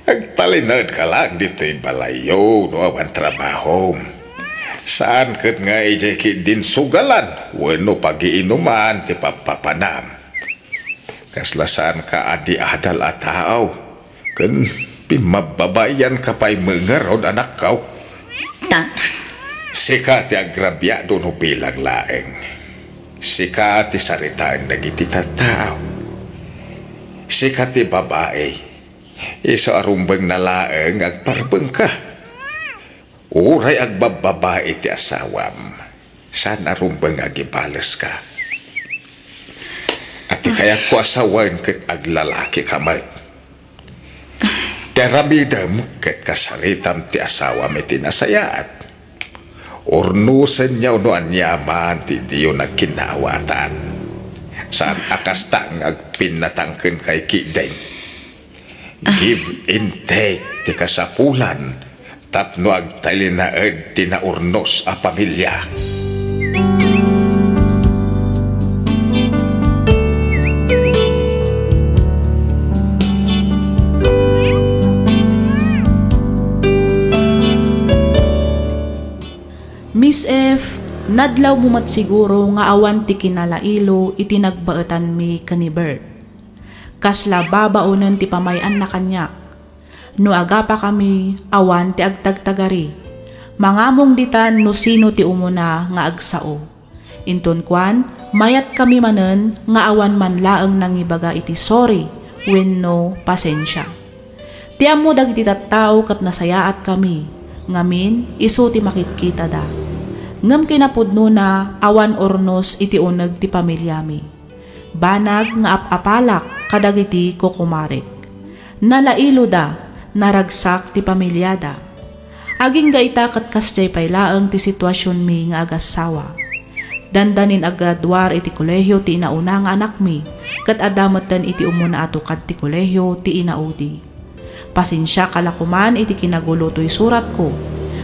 agtalinod ka lang dito'y balayo no awan trabaho. Saan kat nga ijay din sugalan wano pag-iinuman ti papapanam. Kaslasan ka adi adal at tao kan pimababayan ka pa'y mengarod anak kau. Sika ti agrabyado no bilang laeng. Sika ti saritaan nagiti tao. Sika ti babae. Iso arumbeng na laeng agparbeng ka. Uray agbababae ti asawam. Saan arumbeng agibales ka. At kaya ko asawan ket aglalaki kamay. Teramidam ket kasaritam ti asawam iti nasayaat. Urnusen niya no anyaman ti diyo na kinawatan. Saan akastang agpinatangken kay kideng. Give and take ti kasapulan tapno agtalinaed ti naurnos a pamilya. Miss F, nadlaw mo mat siguro nga awan ti kinalailo iti nagbaetan mi kani Bert. Kasla babaonen ti pamayan na kanyak. No aga pa kami, awan ti agtagtagari. Mangamong ditan no sino ti umuna nga agsao. Inton kwan, mayat kami manen nga awan man laeng nangibaga iti sorry, wenno pasensya. Ti ammo dagiti tattao ket nasayaat kami. Ngamin, isu ti makitkita da. Ngem kinapudno na awan ornos iti uneg ti pamilyami. Banag nga apapalak kadagiti kukumarik. Nalailo da, naragsak ti pamilyada. Aging gaita kat kasjay paylaeng ti sitwasyon mi nga agasawa. Dandanin agadwar iti kolehyo ti inauna nga anak mi, kat adamatan iti umuna ato kad ti kolehyo ti inaudi. Pasensya kalakuman iti kinagulo to'y surat ko,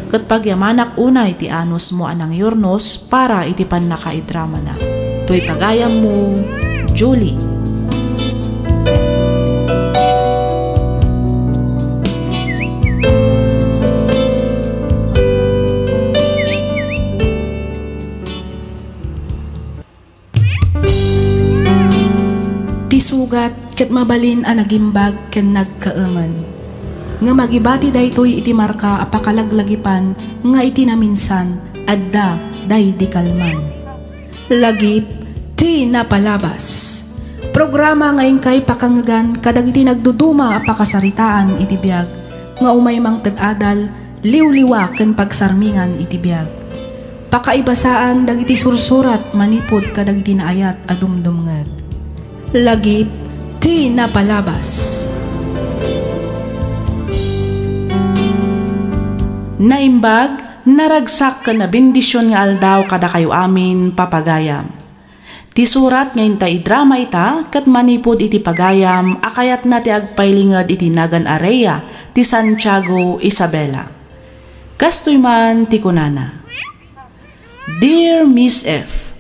kat pagyamanak unay ti anos mo anang yornos para iti panakaidrama na. To'y pagayam mo, Julie. Tisugat ket mabalin a nagimbag ken nagkaengen. Nga magibati daytoy iti marka a pakalaglagipan nga iti naminsan adda day di kalman. Lagip ti napalabas. Programa ngayon kay pakangagan kadagiti nagduduma a pakasaritaan iti biag nga umay mang ted-adal liwliwa ken pagsarmingan iti biag. Pakaibasaan dagiti sursurat manipod kadagiti naayat a dumdumngeg. Lagip ti napalabas. Naimbag, naragsak ka na bendisyon nga aldaw kada kayo amin papagayam. Ti surat ngayon ta idrama ita kat manipod iti pagayam akayat na ti agpailingad iti nagan area ti Santiago Isabela. Kastoy man ti kunana. Dear Miss F,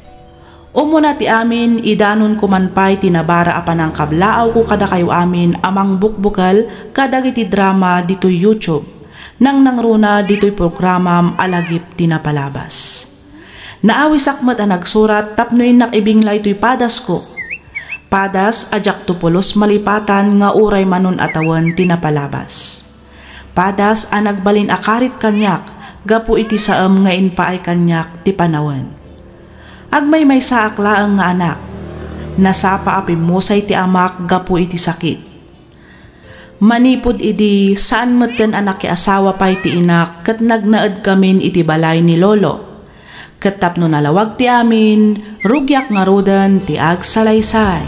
umuna ti amin idanon kumanpay tinabara apan ang kablaaw ko kada kayo amin amang bukbukal kadag iti drama dito'y YouTube nang nangruna dito'y programam alagip tinapalabas. Naawis akmat ang nagsurat tapnoy nakibinglay to'y padas ko. Padas ajak tupulos malipatan nga uray manon atawan tinapalabas. Padas ang nagbalin akarit kanyak gapu iti saam nga inpa ay kanyak ti panawan. Agmay may saak laang nga anak. Nasapa apimusay ti amak gapu iti sakit. Manipod idi saan meten anak ki asawa pay ti inak ket nagnaed kamin iti balay ni lolo. Ketapno nalawag ti amin, rugyak nga rodan ti agsalaysay.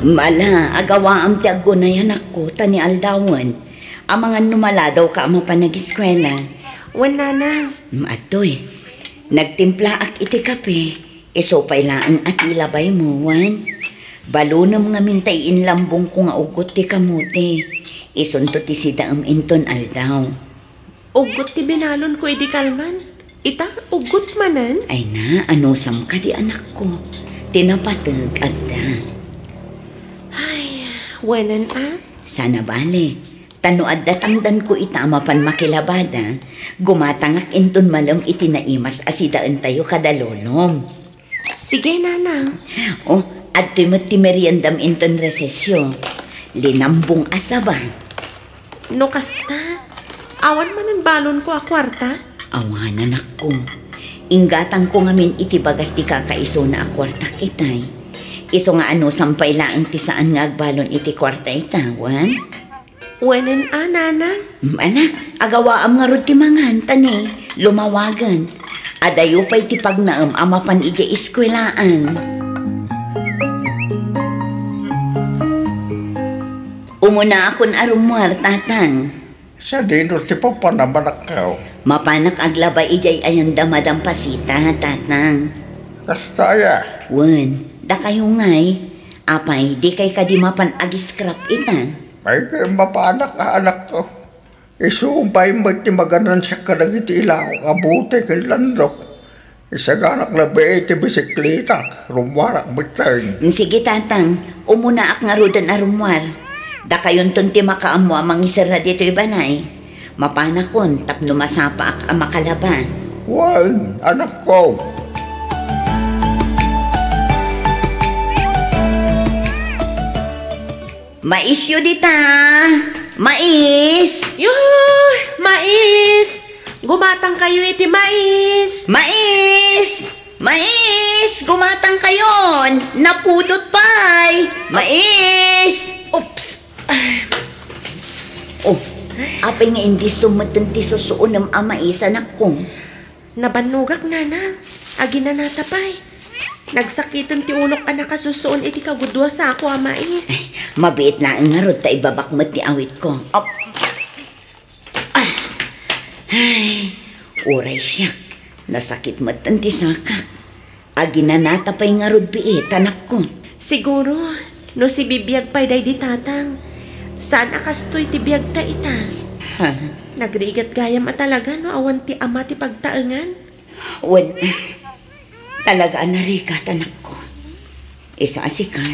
Mala, agawa am ti agunayan ako, tani aldawan. Amangan numala daw ka ama pa nag-eskwela. Wan nana. Atoy, nagtimpla ak iti kape. Isopay laang at ilabay mo, wan. Balunam nga mintay inlambong ko nga ugot ti kamuti. Isunto ti sidaam inton aldaw. Ugot ti binalon ko edi kalman. Ita, ugot manan. Ay na, anusam ka di anak ko. Tinapatag adda. Ay, wanan Sana bale. Tano adda tangdan ko itama pan makilabada. Gumatangak inton malam itinaimas asidaan tayo kadalolom. Sige, nana. Oh, at timot ti meriendam inton resesyo. Linambong asaba. No kasta, awan manan balon ko a kwarta. Awanan ako. Inggatang ko ngamin iti bagas ti kakaiso na akwarta kitay. Iso nga ano sampay laang ti saan nga agbalon iti kwarta itawan. Wanan nana. Ala, agawaam nga rod ti mangan tani, lumawagan. Adayo pa'y ti pagnaam amapan ija iskwelaan. Umuna akon arumwar, tatang. Sa dino ti papanamanak ka. Mapanak aglabay ijay ayan damadang pasita, tatang. Kastaya. Wen, da kayo ngay. Apay, di kay kadimapan agiskrap ita. Ay kay mapanak ka anak ko. Isumpay mo ti maganan sa kadagiti ilaw, abuti kay landok. Isaganak labi ti bisikleta, rumwarak bitay. Sige tatang, umuna ak nga rodan arumwar. Da kayon ton ti makaamo amang isir na dito'y balay. Mapanakon, tapno masapa ak ang makalaba. Wag, anak ko. Maisyo dita! Mais! Yuhu! Mais! Gumatang kayo iti mais! Mais! Mais! Gumatang kayon! Napudot pa'y! Mais! Oops! Oh, apay nga hindi sumatan ti susuon ng mais anak kong. Nabanugak nana. Agi na natapay. Nagsakitan ti unok anak kasusuon iti kagudwa sa ako a mais. Mabiit na ang ngarod ta ibabakmat ti awit ko. Op. Ay, uray siyak. Nasakit matan ti sakak. Agi na natapay ngarod biit anak ko. Siguro, no si bibiyag pa'y day di tatang. Saan akastoy ti biyag ta ita? Ha? Nagrigat gayam at talaga no awan ti ama ti pagtaengan. Well, talaga narigat anak ko. Isa asika,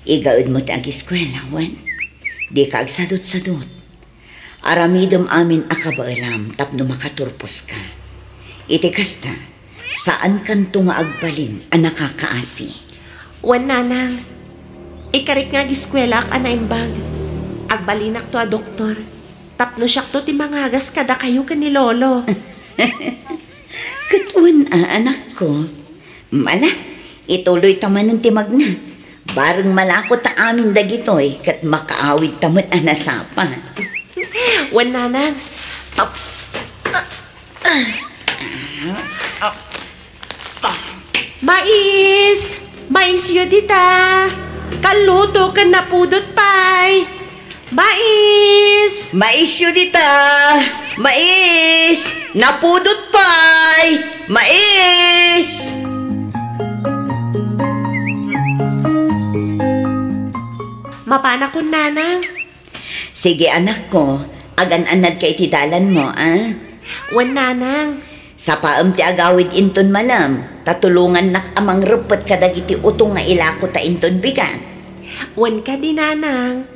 igaud mo ti ag-eskwela, wan. Di ka agsadot-sadot. Aramidom amin akabaalam tapno makaturpos ka. Iti kasta, saan kanto nga agbalin ang nakakaasi? Wan nanang, ikarik nga giskwela ak anaimbag. Agbalinak to a doktor. Tapno siyak to ti mangagas kada kayo ka ni lolo. Katun anak ko. Mala, ituloy taman ng timag na. Barang malako ta amin dagitoy kat makaawid taman anasapa. Wan nanang, mais! Mais yun dita! kaluto ka na pudot pay. Mais! Mais yun dita! Mais! Napudot pay! Mais! Mapana ko, nanang. Sige anak ko, agan-anad kay tidalan mo, ah? Wan, nanang. Sa paam ti agawid inton malam, tatulungan nak amang repet kadag iti utong nga ilako ta inton bigan. Wan ka di, nanang.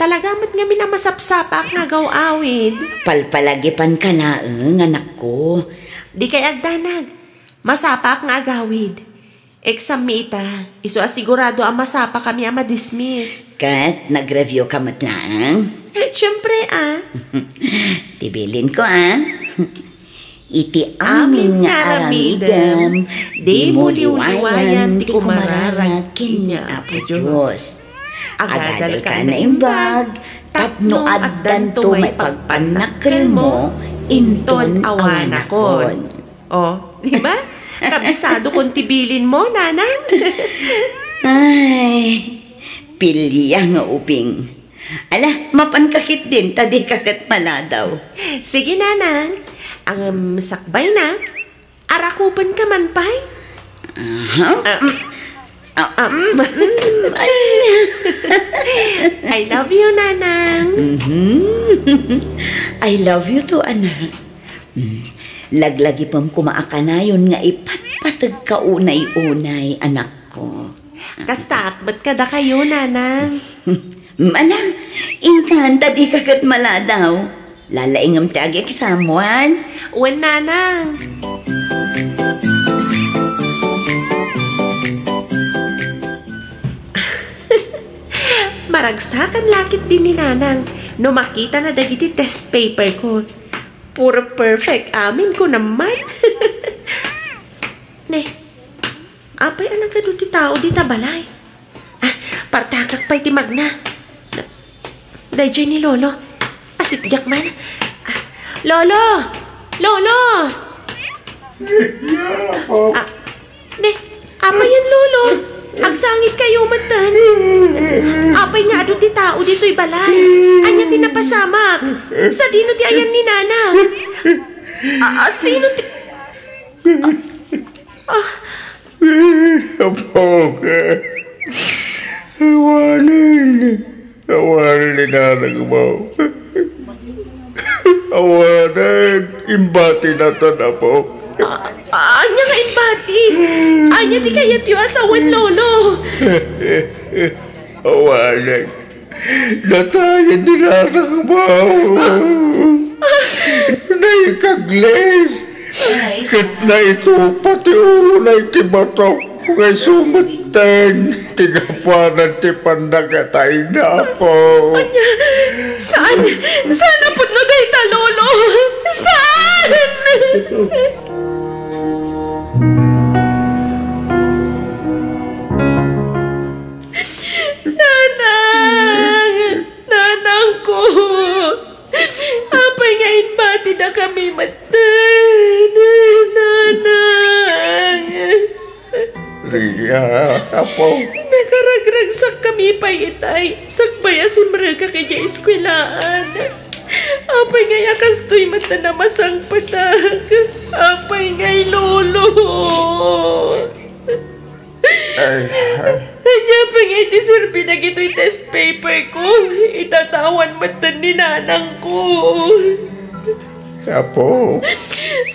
Talaga mat nga minamasapsapak nga gaw-awid. Palpalagipan ka laeng, anak ko. Di kay agdanag. Masapak nga agawid. Exam mi ita. Iso asigurado ang masapa kami ang madismiss. Kat, nag-review ka mat lang. Siyempre, ah. Tibilin ko, ah. Iti amin nga aramidam, di mo liwayan, ti kumararag kinya Apo Diyos. Agadal ka na imbag, tapno addan to may pagpanakil mo, inton awanakon. Oh, di ba? Kabisado kung tibilin mo, nanang. Ay, pilya nga uping. Ala, mapankakit din, tadi kakat maladaw. Sige, nanang. Ang sakbay na, arakupan ka man, pay. I love you, nanang. I love you too, anak. Laglagi pam kumaakanayon nga ipatpatag ka unay-unay, anak ko. Kasta, ba't kada kayo, nanang? Mala, inkanta di kagat maladaw. Lalaingam tagik samuan. Wan, nanang. Maragsakan lakit din ni nanang no makita na dagiti test paper ko. Puro perfect amin ko naman. Ne, apay anang kado ti tao di tabalay. Ah, partakak pa'y ti magna. Dayjay ni Lolo. Asit jak man. Ah, Lolo! Lolo! Ah, ne, apay yan Lolo. Agsangit kayo matan. Apay nga ado ti tao dito'y balay. Anya ti napasamak. Sa dino ti ayan ni Nana. Sino ti... Apo ka. Awanan ni nanang mo. Awanan, imbati na po. Anya nga impati. Anya ti kayat yung asawan Lolo. Awanan, natayan ni nanang mo. Naikagles. Kit na ito, pati ulo na itibatok. Ngay sumatan, tigapanan ti pandagatay na po. Anya, saan? Saan na po nagay ta, Lolo? Saan? Nanang! Nanang ko! Apay nga inbati na kami matan. Nanang! Ria, apo. Nakaragragsak kami pa itay. Sakbaya si Mrelka kay Jay Eskwelaan. Apay ngay akastoy mata na masang patag. Apay ngay Lolo. Anya pa ngay ti sir pinagito'y test paper ko. Itatawan mata ni nanang ko. Apo.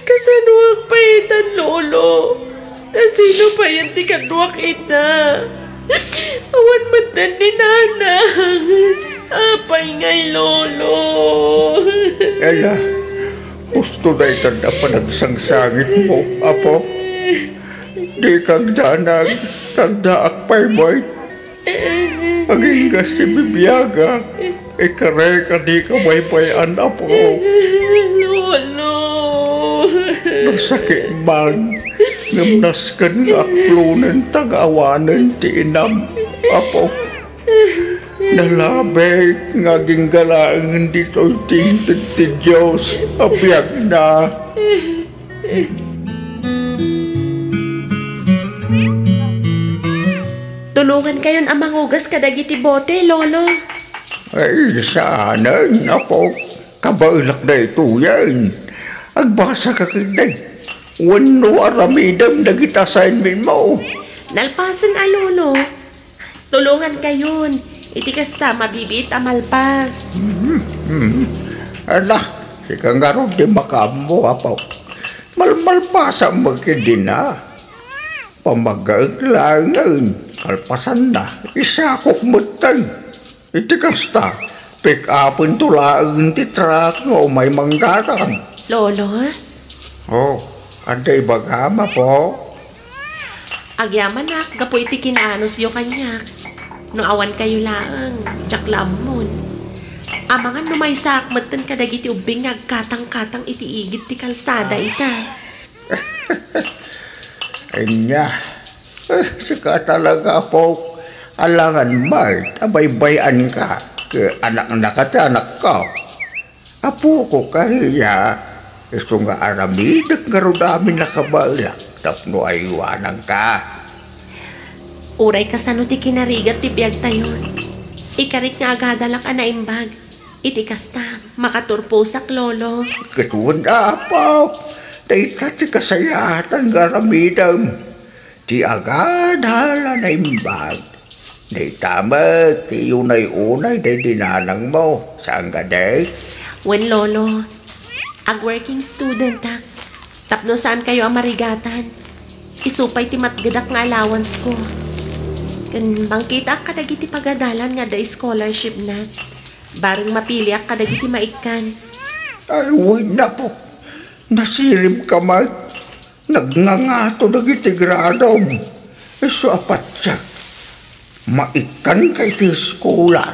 Kasanuak pa itan Lolo. Kasino pa yan ti kanuak ita? Awan matan ni nanang. Apay ngay Lolo. Kaya, gusto na itanda pa nagsangsangit mo, apo. Di kang danag, tagdaak pa'y mo'y. Aging kasi bibiyaga, ikare ka di ka may payan, apo. Lolo. Masakit man, ngamnas ka ng aklunan, tagawanan, tinam, apo. Nalabay, ngaging galaang dito'y tingtid ti Diyos, apiyag na. Tulungan kayon ang mangugas kadagiti bote, lolo. Ay, sana, apo. Kabailak na ito yan. Agbasa ka kiday. Wano aramidam na kita assignment mo. Nalpasan lolo. Tulungan kayon. Iti kasta mabibit amalpas. Ala, ikang garong di makambo, apo. Malmalpasa magkidina. Pamagaglangan, kalpasan na, isakok mutang. Iti kasta, pick upin tulaan ti truck o may manggarang. Lolo, Oh, anday bagama po. agyaman na, gapo iti kinaanos yo kanyak. No awan kayo laang, jak lamon. Amangan no may sakmatan kadagiti ubing agkatang-katang iti igit ti kalsada ita. Anya, sika talaga po. Alangan may, tabaybayan ka. Ke anak anak ka. Apo ko kariya. Iso nga aramidak nga ro namin nakabalak. Tapno ay iwanan ka. Uray kasano ti kinarigat ti biyag tayon. Ikarik nga agadalak anaimbag. Iti kasta, makaturpusak lolo. Katuan na po. Daita ti kasayatan nga ramidam. Ti agad hala na imbag. Daita mat, ti unay-unay na dinanang mo. Saan ka day? When lolo, ag working student tak. Tapno saan kayo ang marigatan. Isupay ti matgadak nga allowance ko. Kan bangkita kadagiti pagadalan nga da scholarship na. Bareng mapili ak kadagiti maikan. Ay, huwag na po. Nasirip ka man. Nagngangato dagiti gradom. Iso apat siya. Maikan kay ti skolar.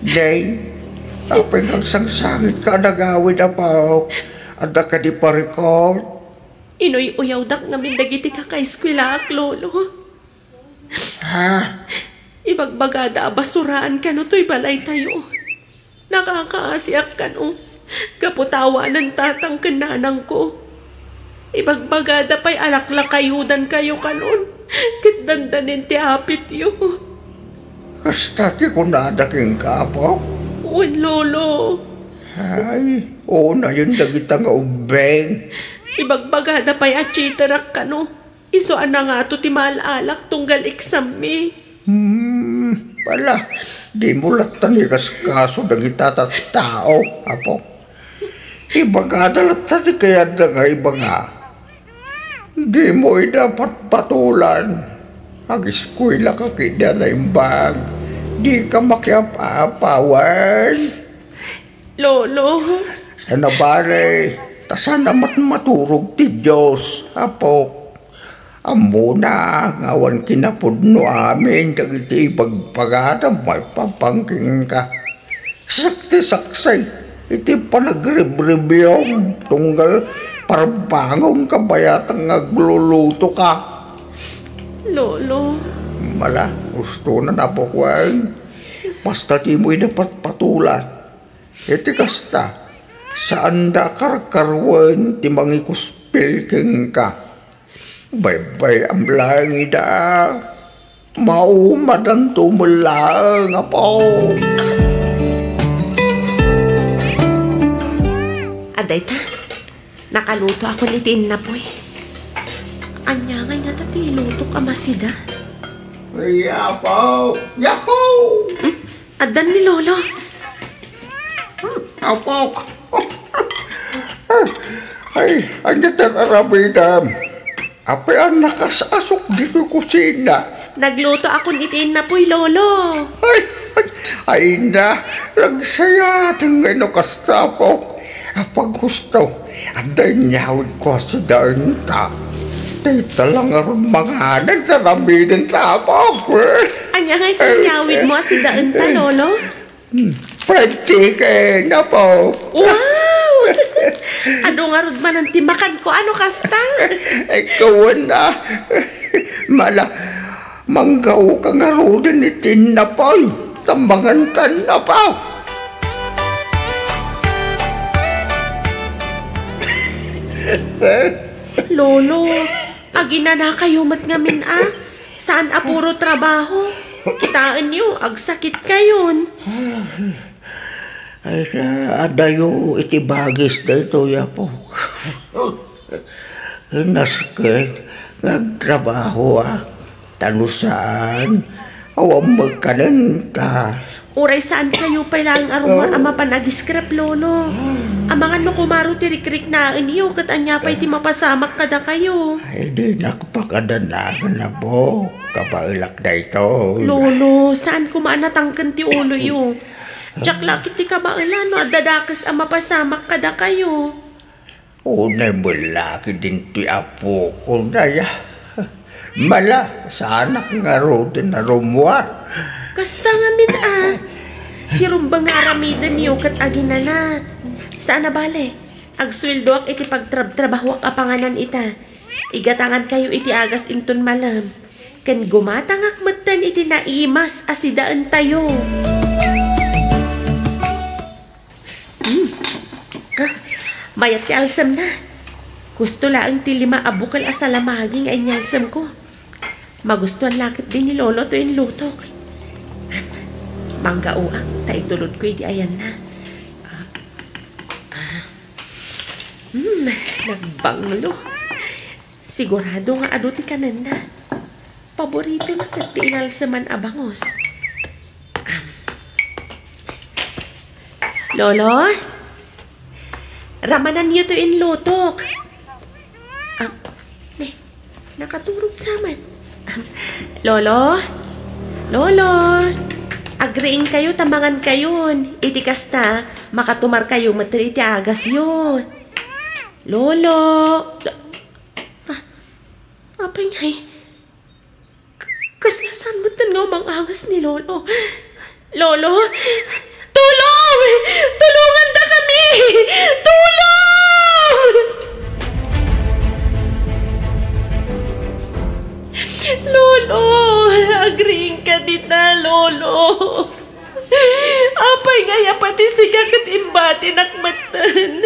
Day, apay nagsangsangit ka nagawid na pa. Ada ka di pa-record. Inoy-uyaw dak ngamin dagiti kaka-eskwela ak lolo. Ha? Ibagbagada basuraan ka no to'y balay tayo. Nakakaasiak ka no. Kaputawa ng tatang kananang ko. Ibagbagada pa'y alaklakayudan kayo kanon. Kitdandanin ti apit yo. Kasta ti kunadaking ka po. Uwan lolo. Ay, oo na yun dagita nga ubeng. Ibagbagada pa'y achiterak ka no. Isuan na nga to ti maalak tunggal eksami. Pala, di mo latan kaso dagita tao, apo. Ibagada latan kaya na nga iba nga. Di mo dapat patulan. Ag-eskwela ka kida na imbag. Di ka makiapapawan. Lolo. Sana bare, tasana maturog ti Diyos, apo. Amo na, ngawan kinapudno amin, dagiti ipagpagada, may papangking ka. Sakti-saksay, iti panagrebribiyong, tunggal parabangong kabayatang agluluto ka. Lolo. Mala, gusto na napakwan. Basta di mo'y dapat patulan. Iti kasta, saan da karkarwan, ti mangikuspil keng ka. Bay-bay ang langi da. Maumad ang tumulang, apo. Aday ta, nakaluto ako ni Tin na po eh. Anya nga nga tati, luto ka masida. Ay, apo. Yahoo! Adan ni Lolo. Apo. Ay, anya tararabidam. Apay ang nakasasok dito kusina. Nagluto ako ni Tin na po'y Lolo. Ay na, nagsaya tingay no kastapok. Pag gusto, anday nyawid ko sa daunta. Day talang aron mga nagsaramidan tapok. Anya nga itanyawid mo si daan ta, Lolo? Pwede kayo na po. Wow! Ano nga rod man ang timakan ko? Ano kasta? Ikaw na. Mala, manggaw ka nga rodin ni Tin na po. Tambangan tan na po. Lolo, agina na kayo mat ngamin Saan puro trabaho? Kitaan niyo, agsakit kayon. Ay, adayo itibagis dito yapo. Nasakit, nagtrabaho tanusan, awang magkanan ka. Uray saan kayo palang arumar ama panagiskrap, Lolo. Ang mga nukumaro tirikrik na niyo, katanya pa'y ti mapasamak kada kayo. Ay, di nakapakadanagan na po. Kapailak na ito. Lolo, saan kumaanatangkan ti ulo yung? Tsak lakit ti kabailan, no, adadakas ang mapasamak kada kayo. Unay mo laki din ti apo ko na ya. Mala, sa anak nga rotin na rumuar. Kasta nga min Hirumbang nga aramidan niyo kat agina na. Saan na bale? Agsweldo ak iti pagtrabahwak apanganan ita. Igatangan kayo iti agas inton malam. Kan gumatangak matan iti naimas asidaan tayo. Mayat ti alsam na. Gusto laang ti 5 abukal asalamaging ay nyalsam ko. Magustuhan lakit din ni Lolo to in lutok. Manggauang, taitulod ko iti ayan na. Nagbanglo. Sigurado nga ti kanan na. Paborito na kat ti inalsaman abangos. Lolo? Ramanan niyo to in lutok. Nakaturog saman. Lolo? Lolo? Agreeing kayo, tamangan kayon. Iti kasta, makatumar kayo matri iti agas yun. Lolo! Apay ngay. Kaslasan mo nga mang angas ni Lolo. Lolo! Tulong! Tulungan ta kami! Tulong! Lolo! Agreeing ka dita, Lolo. Apay ngaya pati siga kat imbati nakmatan.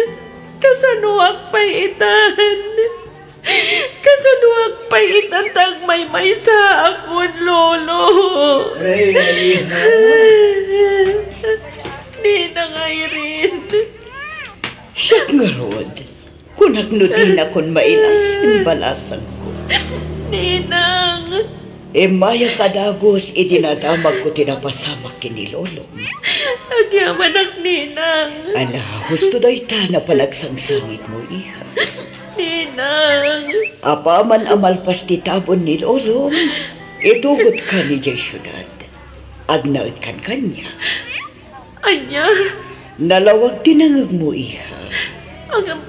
Kasanuak pa'y itan. Kasanuak pa'y itan tagmay-may sa akon, Lolo. Ninang Irene. Siyak nga rod. Kunak no din akon mailasin balasang ko. Ninang. Maya kadagos idinadamag ko tinapasamak kini Lolo. Agyaman ang ninang. Ala, husto dahi ta na palagsangsangit mo, iha. Ninang. Apa man amalpas ti tabon ni Lolo, itugot ka ni jay syudad. Agnaot kan kanya. Anya? Nalawag tinangag mo, iha. Ang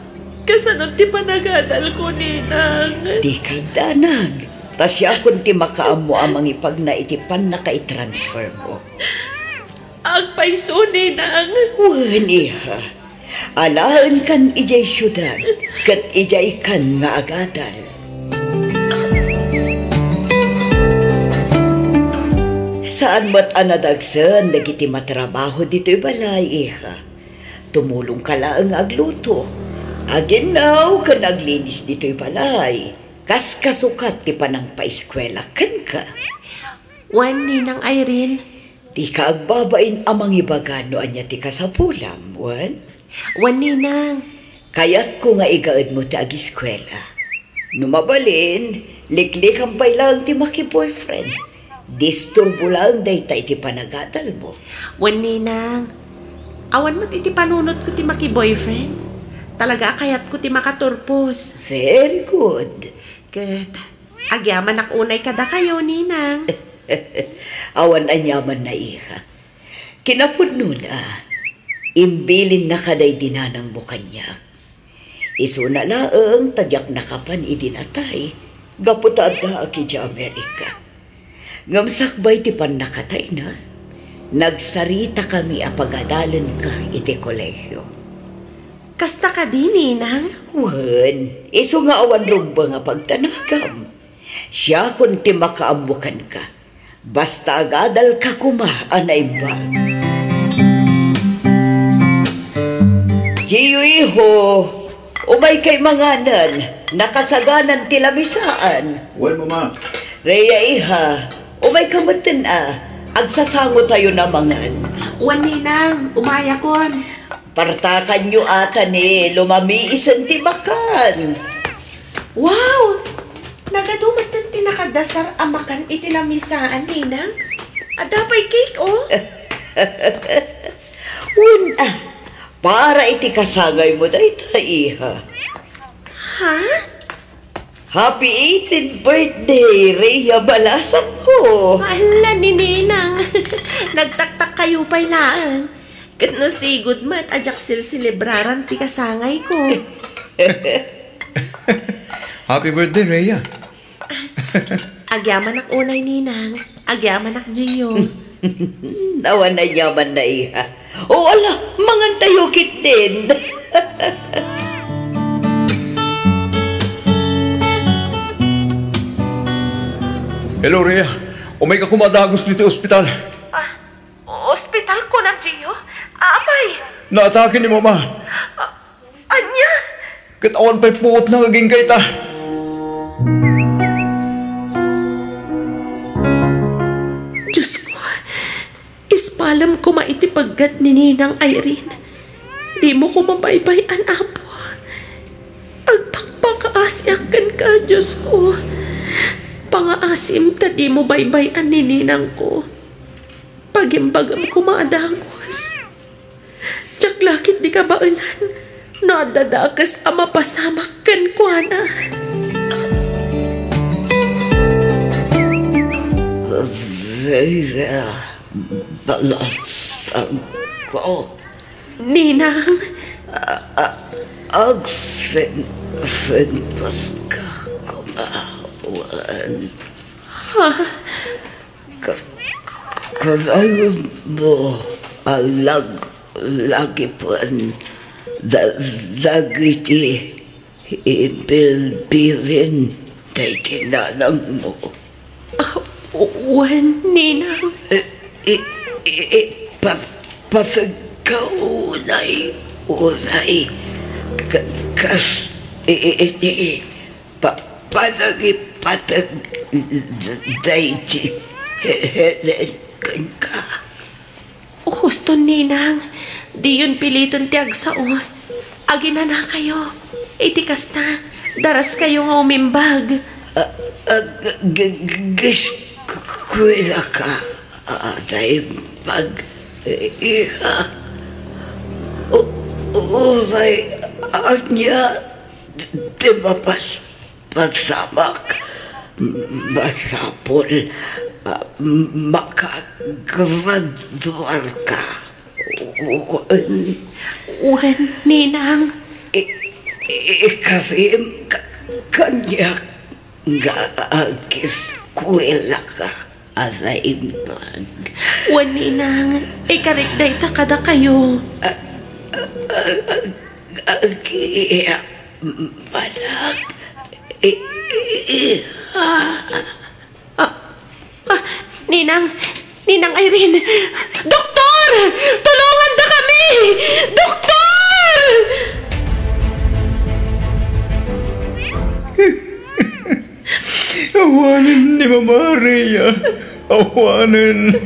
kasanod ti panagadal ko, ninang. Di kagdanag. Tas siya kung ti makaamo amang ipag na itipan na ka-transfer mo. Agpaiso, ninang. Wan, iha. Alaan kan ijay syudad, kat ijay kan nga agadal. Saan mo't anadagsan, nagiti matrabaho dito'y balay, iha. Tumulong ka lang agluto. Aginaw ka naglinis dito'y balay. Kas kasukat ti panang paeskwela kan ka. Wan, ninang Irene. Di ka agbabain amang ibagano anya ti kasapulam, wan? Wan, ninang. Kaya't ko nga igaad mo ti agiskwela. Numabalin, liklik ang pailang ti maki-boyfriend. Disturbo lang day ta iti panagadal mo. Wan, ninang. Awan mo't iti panunot ko ti maki-boyfriend. Talaga kayat ko ti makaturpos. Very good. Kat, agyaman ak unay kada kayo, ninang. Awan anyaman na, iha. Kinapudno na. Imbilin na kaday dinanang mo kanyak. Iso na laang tadyak na kapan idinatay. Gaputada aki di Amerika. Ngamsakbay ti pan nakatay na. Nagsarita kami apagadalan ka iti kolehyo. Kasta ka din, ninang? Wan, iso nga awan rumba nga pagtanagam. Siya kung ti makaamukan ka. Basta agadal ka kuma, anay ba? Giyo, iho. Umay kay manganan, nakasaganan tilamisaan. Well, mama. Rhea iha, umay kamutin agsasango tayo na mangan. Wan ninang, umaya kon. Partakan nyo ata ni lumami isan timakan. Wow! Nagadumatan tinakadasar amakan itilamisaan, ninang. Adapay cake, oh. Una, para iti kasangay mo dayta iha. Ha? Happy 18th birthday, Rhea Balasan ko. Ala ni ninang. Nagtaktak kayo pa'y naan. Kat no sigod mat, ajak silibraran ti kasangay ko. Happy birthday, Rhea. Agyaman ak unay ninang. Agyaman ak Gio. Nawa na yaman na iha. O ala, mangan tayo kit din. Hello, Rhea. Umay ka kumadagos dito ospital. Ospital ko ng Gio? Apay? Naatake ni mama. Anya? Katawan pa'y puot na ngaging kaita. Diyos ko, ispalam ko maitipaggat ni Ninang Irene. Di mo ko mabaybayan, Apo. Agpakpakaasyakan ka, Diyos ko. Pangaasim ta di mo baybayan ni Ninang ko. Pagimbagam ko maadagos. Tsak lakit di ka baulan. Nadadakas ang mapasamak kan ko, ana. Rhea Balasan ko. Ninang, Agsen paska kumawan. ha? Kaya mo lagi pan dagiti ibilbilin tay tinanang mo. Wan, Ninang. Pasagkaunay unay kas iti panagipatag dayti helen ka. Gusto, Ninang. Di yun pilitan ti agsao. Agina na kayo. Itikas na. Daras kayo nga umimbag. Kuila ka atay pag iha. Uray anya di pasamak masapol makagradual ka. Wan, Ninang. Ikafim kanya nga agis-kuila ka asaimbag. Wan, Ninang. Ikarikday ta kada kayo. Agiya malak Ninang. Ninang Irene. Doktor! Tulungan na kami! Doktor! Awanin ni Mama Rhea. Awanin.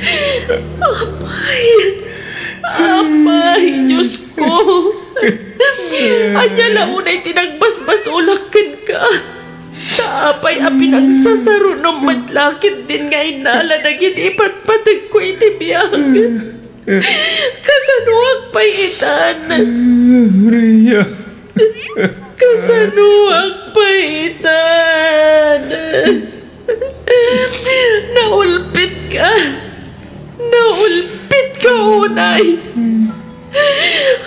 Apay, Diyos ko. Anya launay tinagbasbas ulakan ka. Kaapay a pinagsasaro ng madlakit din nga inala naging ipatpatag ko itibiyag. Kasanuag paitan. Rhea. Kasanuag paitan. Naulpit ka. Naulpit ka, unay.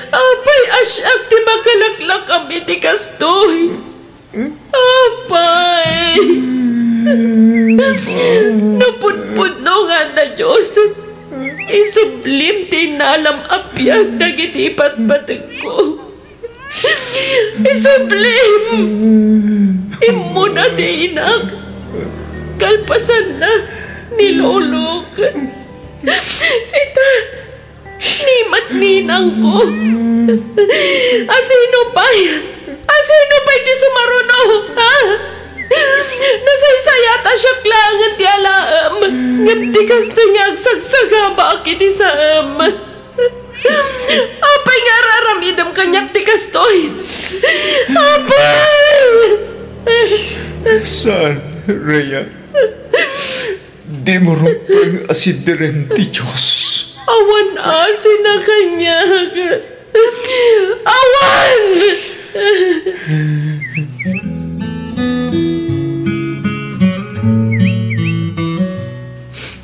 Apay asyak ti makalaklak kami ti kastoy. Apay. Napunpuno nga na Diyos. Isublim ti nalam apyag dagiti ipatpatag ko. Isublim. Imo na ti inak. Kalpasan na nilolok. Ita, nimat ninang ko. Asino pa Asino ba iti sumaruno? Ha? Nasaysayat asyak langan ti alaam. Ngam ti kasto niya agsagsagaba iti saam. Apay nga raramidam kanyak ti kastoy. Apay! Saan, Rhea? Di mo rumpang asidiren ti Diyos. Awan asin na kanya. Awan!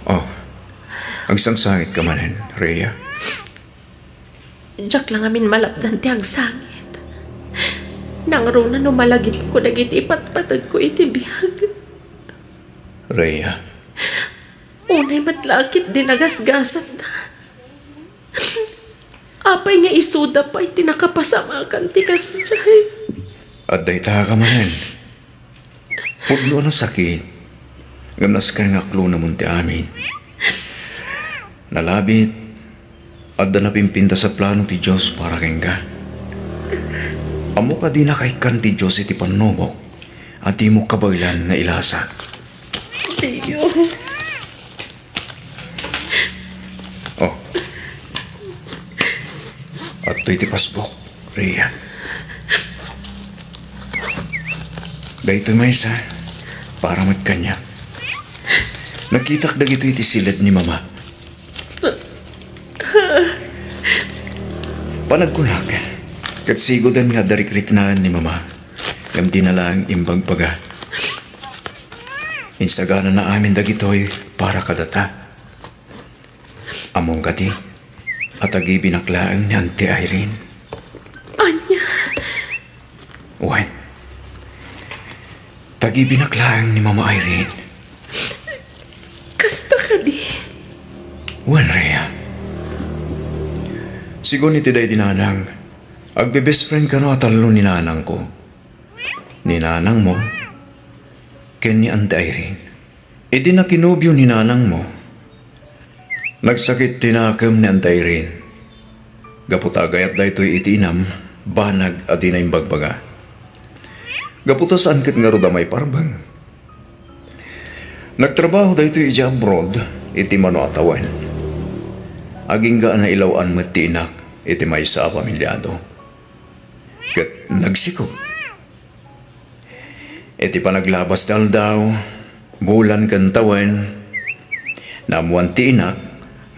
Oh, agsangsangit ka manin, Rhea. Diyak lang amin malapdan ti agsangit. Nangro na numalagip ko dagiti ipatpatag ko iti biyag. Rhea, Unay matlakit din nagasgasat na. Apay nga isuda pa iti nakapasamakan ti kasjay. at dayta ka manin. Pudno na sakit. Gamnas ka nga klo naman ti amin. Nalabit at da napimpinta sa plano ti Diyos para keng ka. Amo ka di nakaikan ti Diyos iti panumok at di mo kabaylan nga ilasa. Tiyo. Oh. At to'y ti pasbok, Rhea. Dahito'y maysa para magkanya. Nagkitak dagito iti silid ni Mama. Panagkunak, kat sigodan nga darikriknaan ni Mama, ngam dinala ang imbag paga. Insagana na amin dagitoy para kadata. Among kati, at agi binaklaang ni Auntie Irene. Anya. Uwan, tagi binaklaang ni Mama Irene. Kasta ka di. Uwan, Rhea. Sigon iti day dinanang, agbe-best friend ka no atalo ni nanang ko. Ni nanang mo, ken ni Auntie Irene. E di na kinubyo ni nanang mo. Nagsakit tinakam ni Auntie Irene. Gaputagay at daytoy iti inam, banag at inay bagbaga. Gaputas angkat nga roda may parbang. Nagtrabaho daytoy iti abroad, iti mano atawan. Aging gaan na ilawaan mo tinak, iti may sa pamilyado. Kat nagsiko. Iti panaglabas daw, bulan kantawan, namuan tinak,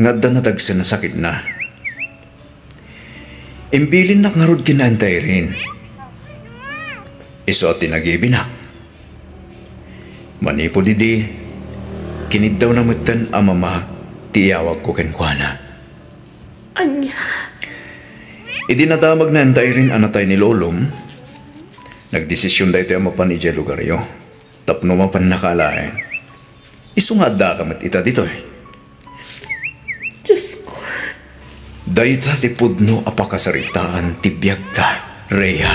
ngadda na tagsa na sakit na. Imbilin nak ngarod kinantay rin. Iso at tinagibinak. Manipo didi, kinid daw namutan ang Mama, tiyawag ko kenkwana. Anya. Idinadamag na antay rin anatay ni Lolom. Nagdesisyon da ito ang mapan ni Jay Lugario. Tapno mapan nakalain. Isungada ka mat ita dito eh. Diyos ko. Dayta ti pudno apakasaritaan ti biyag ta, Rhea.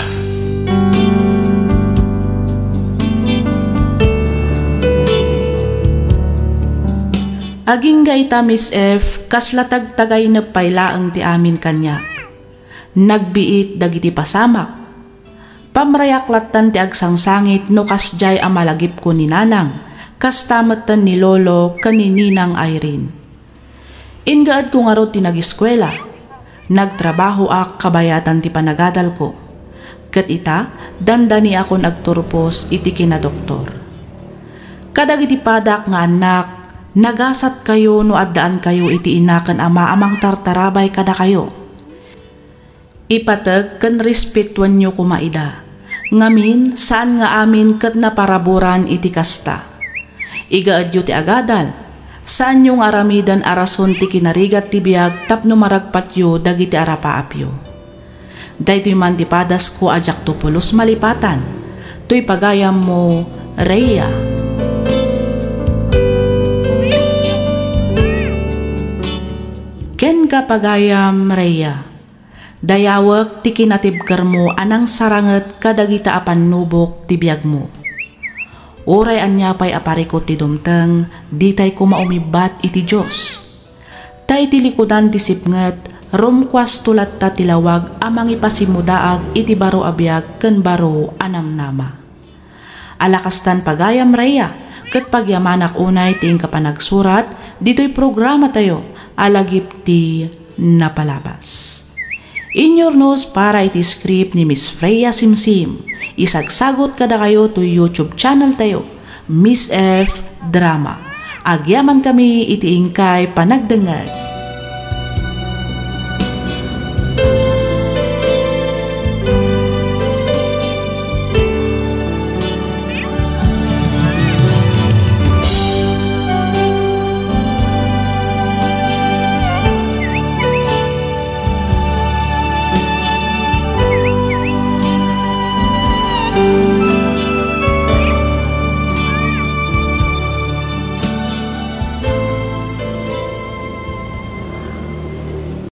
Aging gayta Miss F, kaslatag-tagay na pailaang ti amin kanyak. Nagbiit dagiti pasamak. Pamrayaklatan ti agsangsangit no kasjay amalagip ko ni Nanang, kastamatan ni Lolo kanininang Irene. Ingaad ko nga ro ti nag-eskwela. Nagtrabaho ak kabayatan ti panagadal ko. Kat ita, dandani ako nagturpos iti kinadoktor. Kadag iti padak nga anak, nagasat kayo no addaan kayo iti inakan ama amang tartarabay kada kayo. Ipatag kan respetuan nyo kumaida. Ngamin saan nga amin kat naparaburan iti kasta. Igaad yu ti agadal. Saan yung aramidan arason ti kinarigat ti biyag tapno maragpat yu dagiti arapaapyo. Daytoy man ti padas ko ajak tupulos malipatan. To'y pagayam mo, Rhea. Ken ka pagayam, Rhea. Dayawag ti kinatibkar mo anang saranget kadagita apan nubok ti biyag mo. Uray anya pay aparikot ti dumteng, di tay ko maumibat iti Diyos. Tay ti likudan ti sipnget, rumkwas tulat ta tilawag amang ipasimudaag iti baro abiyag ken baro anam nama. Alakastan pagayam raya, ket pagyamanak unay ting kapanagsurat, dito'y programa tayo, alagip ti napalabas. Inyornos para iti script ni Miss Freya Simsim, isagsagot kada kayo to YouTube channel tayo, Miss F Drama. Agyaman kami iti ingkay panagdengag.